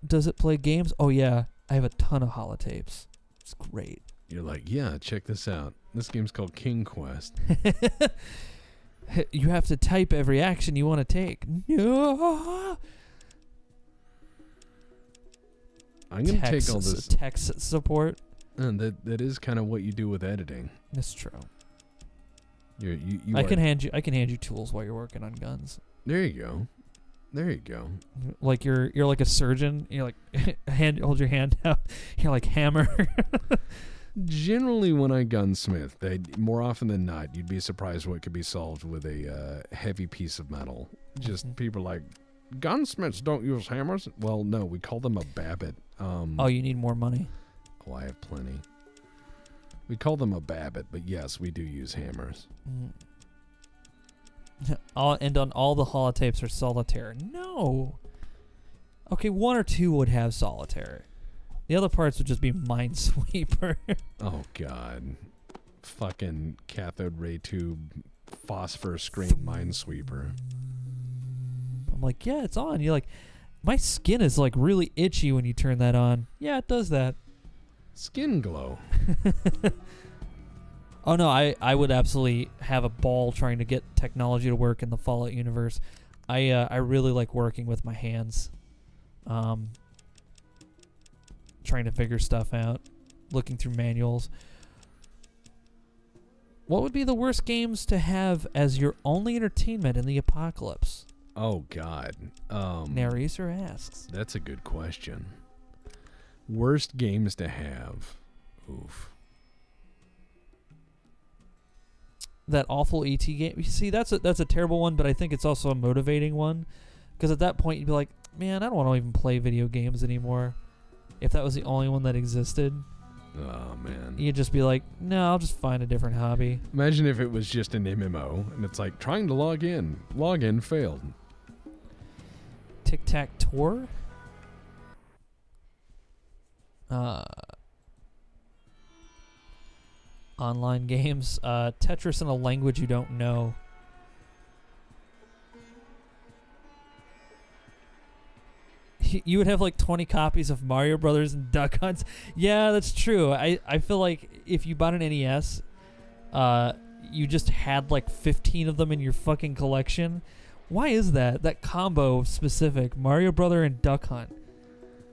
Does it play games? Oh yeah, I have a ton of holotapes. It's great. You're like, yeah, check this out. This game's called King Quest. You have to type every action you want to take. No. I'm going to take all this. Text support. And that is kind of what you do with editing. That's true. You I can hand you tools while you're working on guns. There you go. There you go. Like you're like a surgeon. You're like hold your hand out. You're like hammer. Generally, when I gunsmith, more often than not, you'd be surprised what could be solved with a heavy piece of metal. Just people like, gunsmiths don't use hammers. Well, no, we call them a babbitt. Oh, you need more money. Oh, I have plenty. We call them a babbitt, but yes, we do use hammers. And on all the holotapes are solitaire. No. Okay, 1 or 2 would have solitaire. The other parts would just be Minesweeper. Oh, God. Fucking cathode ray tube, phosphor screen Minesweeper. I'm like, yeah, it's on. You're like, my skin is like really itchy when you turn that on. Yeah, it does that. Skin glow. Oh, no, I would absolutely have a ball trying to get technology to work in the Fallout universe. I really like working with my hands. Trying to figure stuff out, looking through manuals. What would be the worst games to have as your only entertainment in the apocalypse? Oh, God. Naresar asks. That's a good question. Worst games to have. Oof. That awful ET game. You see, that's a terrible one, but I think it's also a motivating one. Because at that point, you'd be like, man, I don't want to even play video games anymore. If that was the only one that existed. Oh, man. You'd just be like, no, I'll just find a different hobby. Imagine if it was just an MMO, and it's like, trying to log in. Login failed. Tic-tac-toe? Online games. Tetris in a language you don't know. You would have like 20 copies of Mario Brothers and Duck Hunts. Yeah, that's true. I feel like if you bought an NES, you just had like 15 of them in your fucking collection. Why is that? That combo specific, Mario Brother and Duck Hunt.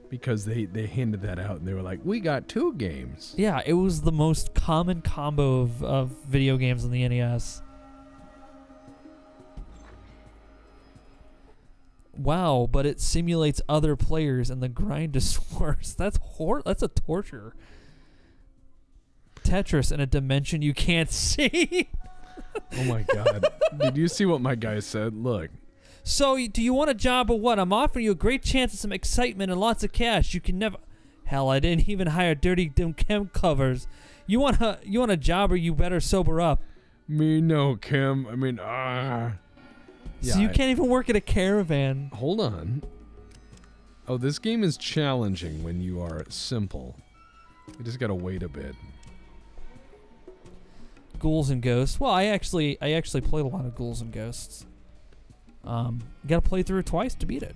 Because they handed that out and they were like, we got 2 games. Yeah, it was the most common combo of video games on the NES. Wow, but it simulates other players and the grind is worse. That's a torture. Tetris in a dimension you can't see. Oh my God. Did you see what my guy said? Look. So, do you want a job or what? I'm offering you a great chance of some excitement and lots of cash. You can never... Hell, I didn't even hire dirty chem covers. You want a job or you better sober up. Me no, Kim. I mean, So you can't even work at a caravan. Hold on. Oh, this game is challenging when you are simple. You just gotta wait a bit. Ghouls and Ghosts. Well, I actually played a lot of Ghouls and Ghosts. You gotta play through it twice to beat it.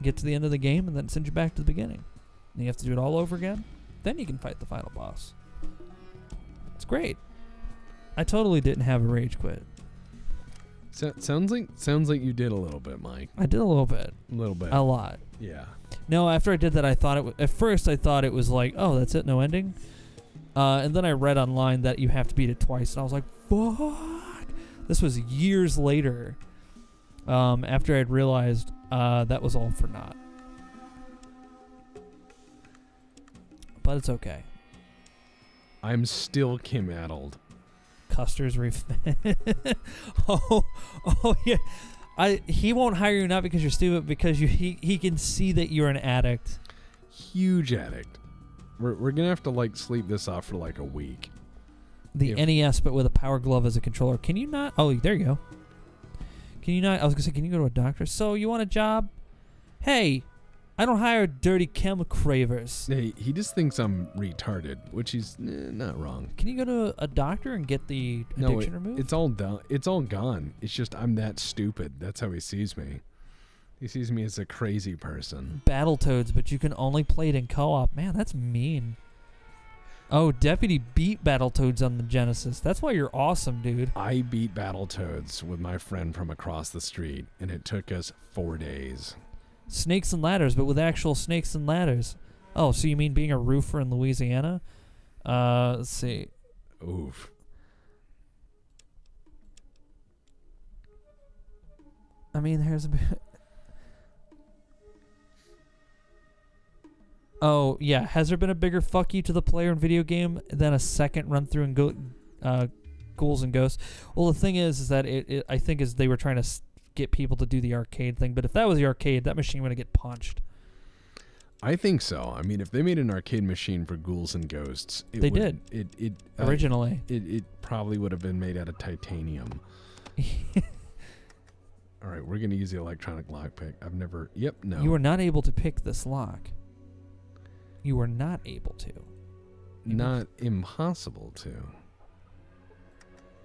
Get to the end of the game and then send you back to the beginning. And you have to do it all over again. Then you can fight the final boss. It's great. I totally didn't have a rage quit. Sounds like you did a little bit, Mike. I did a little bit. A little bit. A lot. Yeah. No, after I did that, I thought at first I thought it was like, oh, that's it, no ending. And then I read online that you have to beat it twice, and I was like, fuck. This was years later. After I'd realized that was all for naught. But it's okay. I'm still Kim-addled. Custer's oh yeah. He won't hire you not because you're stupid, because he can see that you're an addict. Huge addict. We're gonna have to like sleep this off for like a week. The NES, but with a Power Glove as a controller. Can you not? Oh, there you go. Can you not? I was gonna say, can you go to a doctor? So you want a job? Hey, I don't hire dirty chem cravers. Hey, he just thinks I'm retarded, which he's not wrong. Can you go to a doctor and get the addiction removed? It's all done. It's all gone. It's just I'm that stupid. That's how he sees me. He sees me as a crazy person. Battletoads, but you can only play it in co-op. Man, that's mean. Oh, Deputy beat Battletoads on the Genesis. That's why you're awesome, dude. I beat Battletoads with my friend from across the street, and it took us 4 days. Snakes and ladders, but with actual snakes and ladders. Oh, so you mean being a roofer in Louisiana? Let's see. Oof. I mean, there's a bit. Oh, yeah. Has there been a bigger fuck you to the player in video game than a second run through in Ghouls and Ghosts? Well, the thing is that I think is they were trying to get people to do the arcade thing. But if that was the arcade, that machine would get punched. I think so. I mean, if they made an arcade machine for Ghouls and Ghosts, They did. Originally. It probably would have been made out of titanium. All right, we're going to use the electronic lockpick. I've never... Yep, no. You were not able to pick this lock. You were not able to. Not impossible to.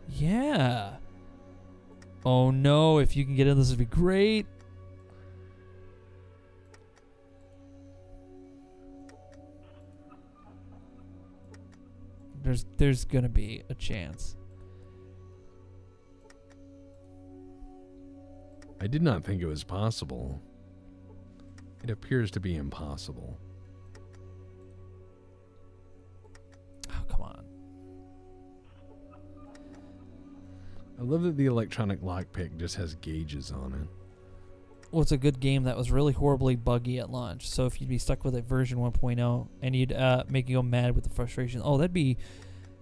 Yeah. Oh, no. If you can get in, this would be great. There's going to be a chance. I did not think it was possible. It appears to be impossible. Oh, come on. I love that the electronic lockpick just has gauges on it. Well, it's a good game that was really horribly buggy at launch. So if you'd be stuck with it version 1.0 and you'd make you go mad with the frustration. Oh, that'd be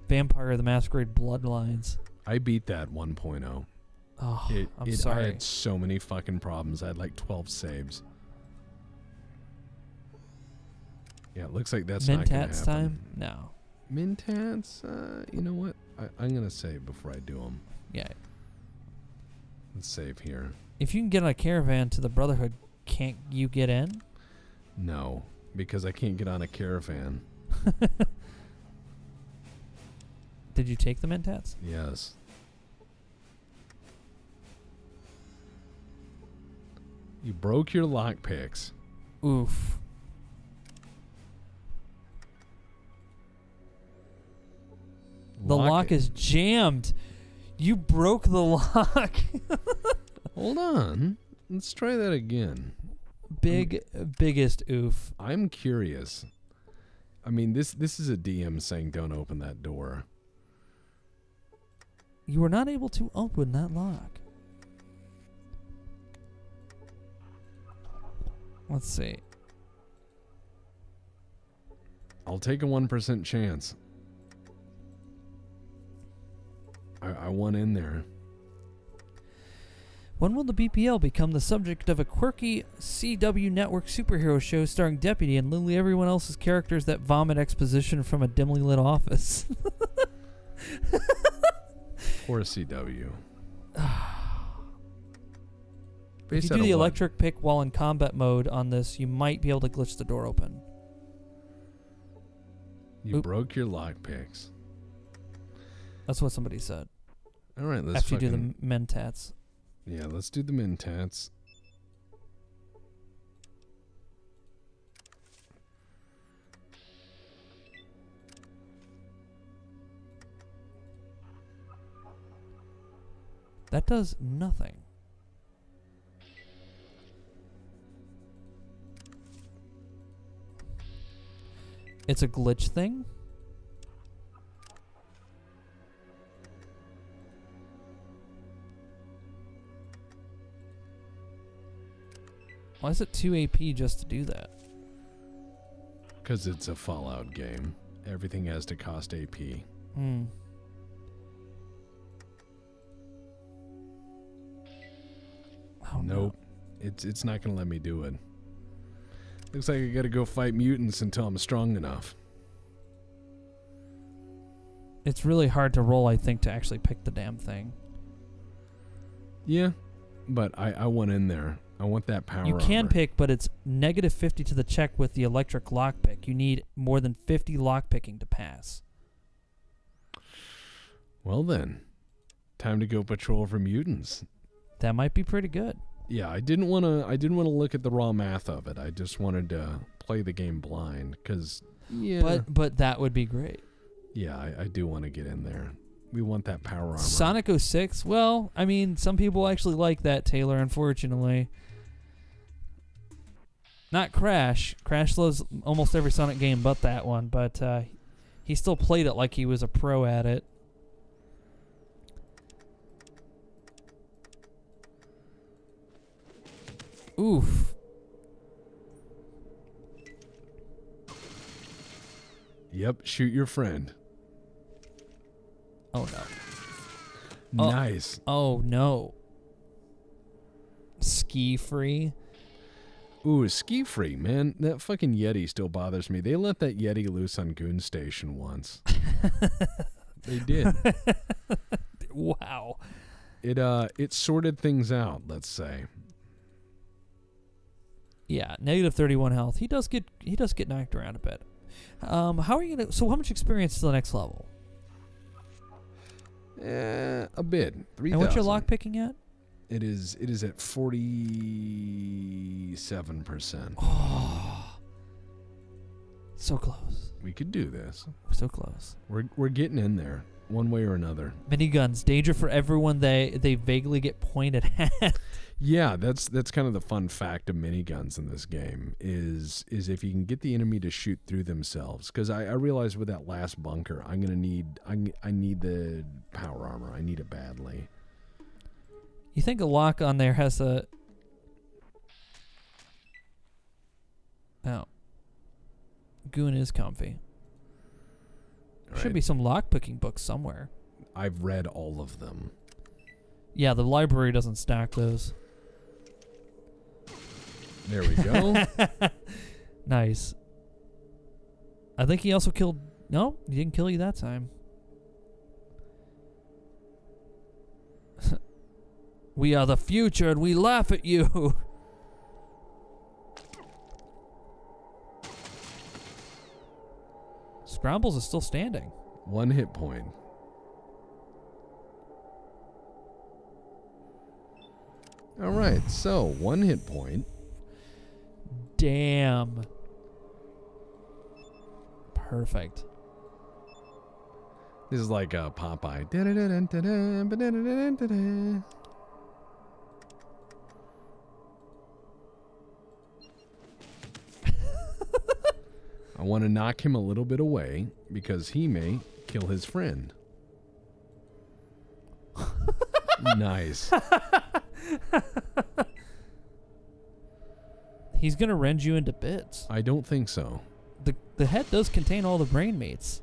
Vampire the Masquerade Bloodlines. I beat that 1.0. Oh, I'm sorry. I had so many fucking problems. I had like 12 saves. Yeah, it looks like that's not going to happen. Mentats time? No. Mentats? You know what? I'm going to save before I do them. Yeah. Let's save here. If you can get on a caravan to the Brotherhood, can't you get in? No, because I can't get on a caravan. Did you take the Mentats? Yes. You broke your lockpicks. Oof. The lock is jammed. You broke the lock. Hold on. Let's try that again. Biggest oof. I'm curious. I mean, this is a DM saying don't open that door. You were not able to open that lock. Let's see. I'll take a 1% chance. I want in there. When will the BPL become the subject of a quirky CW network superhero show starring Deputy and literally everyone else's characters that vomit exposition from a dimly lit office? Or CW. If you do the electric pick while in combat mode on this, you might be able to glitch the door open. You broke your lockpicks. That's what somebody said. All right, let's after you do the Mentats. Yeah, let's do the Mentats. That does nothing. It's a glitch thing? Why is it 2 AP just to do that? Because it's a Fallout game. Everything has to cost AP. Hmm. Oh, nope. No. It's not going to let me do it. Looks like I got to go fight mutants until I'm strong enough. It's really hard to roll, I think, to actually pick the damn thing. Yeah, but I want in there. I want that power. You can armor. pick, but it's -50 to the check with the electric lockpick. You need more than 50 lockpicking to pass. Well then, time to go patrol for mutants. That might be pretty good. Yeah, I didn't want to look at the raw math of it. I just wanted to play the game blind because But that would be great. Yeah, I do want to get in there. We want that power armor. Sonic 06? Well, I mean, some people actually like that, Taylor, unfortunately. Not Crash. Crash loves almost every Sonic game but that one, but he still played it like he was a pro at it. Oof. Yep, shoot your friend. Oh, no. Nice. Oh, no. Ski free. Ooh, ski free, man. That fucking Yeti still bothers me. They let that Yeti loose on Goon Station once. They did. Wow. It sorted things out, let's say. Yeah, negative 31 health. He does get knocked around a bit. How are you gonna? So how much experience to the next level? A bit. 3,000. And what's your lock picking at? It is at 47%. Oh, so close. We could do this. So close. We're getting in there, one way or another. Miniguns, danger for everyone. They vaguely get pointed at. Yeah, that's kind of the fun fact of miniguns in this game is if you can get the enemy to shoot through themselves. Because I realized with that last bunker, I need the power armor. I need it badly. You think a lock on there has a... Oh. Goon is comfy. There should be some lock-picking books somewhere. I've read all of them. Yeah, the library doesn't stack those. There we go. Nice. I think he also killed... No, he didn't kill you that time. We are the future and we laugh at you. Scrombles is still standing. 1 hit point. All right, so 1 hit point. Damn. Perfect. This is like Popeye. I want to knock him a little bit away because he may kill his friend. Nice. He's gonna rend you into bits. I don't think so. The head does contain all the brain mates.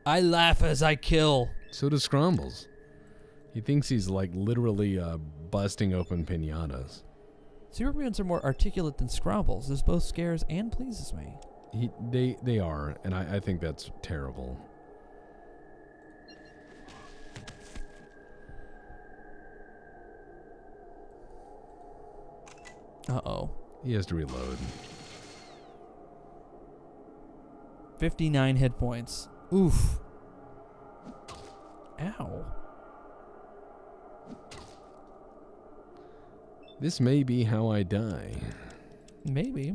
I laugh as I kill. So does Scrombles. He thinks he's like literally busting open piñatas. Supermutants are more articulate than Scrombles. This both scares and pleases me. They are, and I think that's terrible. Uh-oh. He has to reload. 59 hit points. Oof. Ow. This may be how I die. Maybe.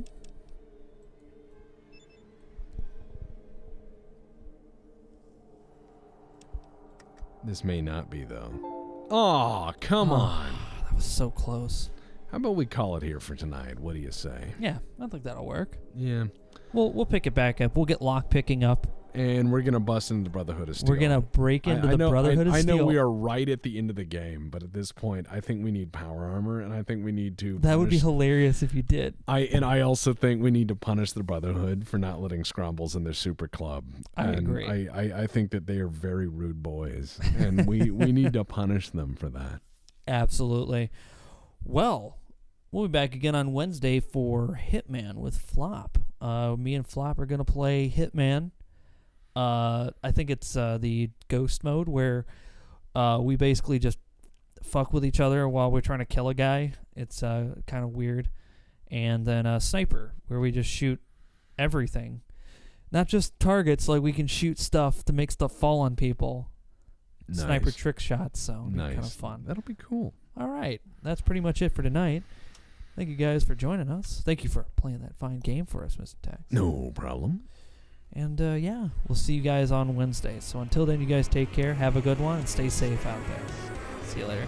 This may not be, though. Oh, come on. That was so close. How about we call it here for tonight? What do you say? Yeah, I think that'll work. Yeah. We'll pick it back up. We'll get lock picking up. And we're going to bust into the Brotherhood of Steel. We're going to break into the Brotherhood of Steel. I know we are right at the end of the game, but at this point, I think we need power armor, and I think we need to... That would be hilarious if you did. I also think we need to punish the Brotherhood for not letting Scrombles in their super club. I agree. I think that they are very rude boys, and we need to punish them for that. Absolutely. Well, we'll be back again on Wednesday for Hitman with Flop. Me and Flop are going to play Hitman. I think it's the ghost mode where we basically just fuck with each other while we're trying to kill a guy. It's kind of weird. And then Sniper, where we just shoot everything. Not just targets, like we can shoot stuff to make stuff fall on people. Nice. Sniper trick shots, so it'll be kind of Nice. fun. That'll be cool. All right, that's pretty much it for tonight. Thank you guys for joining us. Thank you for playing that fine game for us, Mr. Tex. No problem. And yeah, we'll see you guys on Wednesday. So until then, you guys take care, have a good one, and stay safe out there. See you later.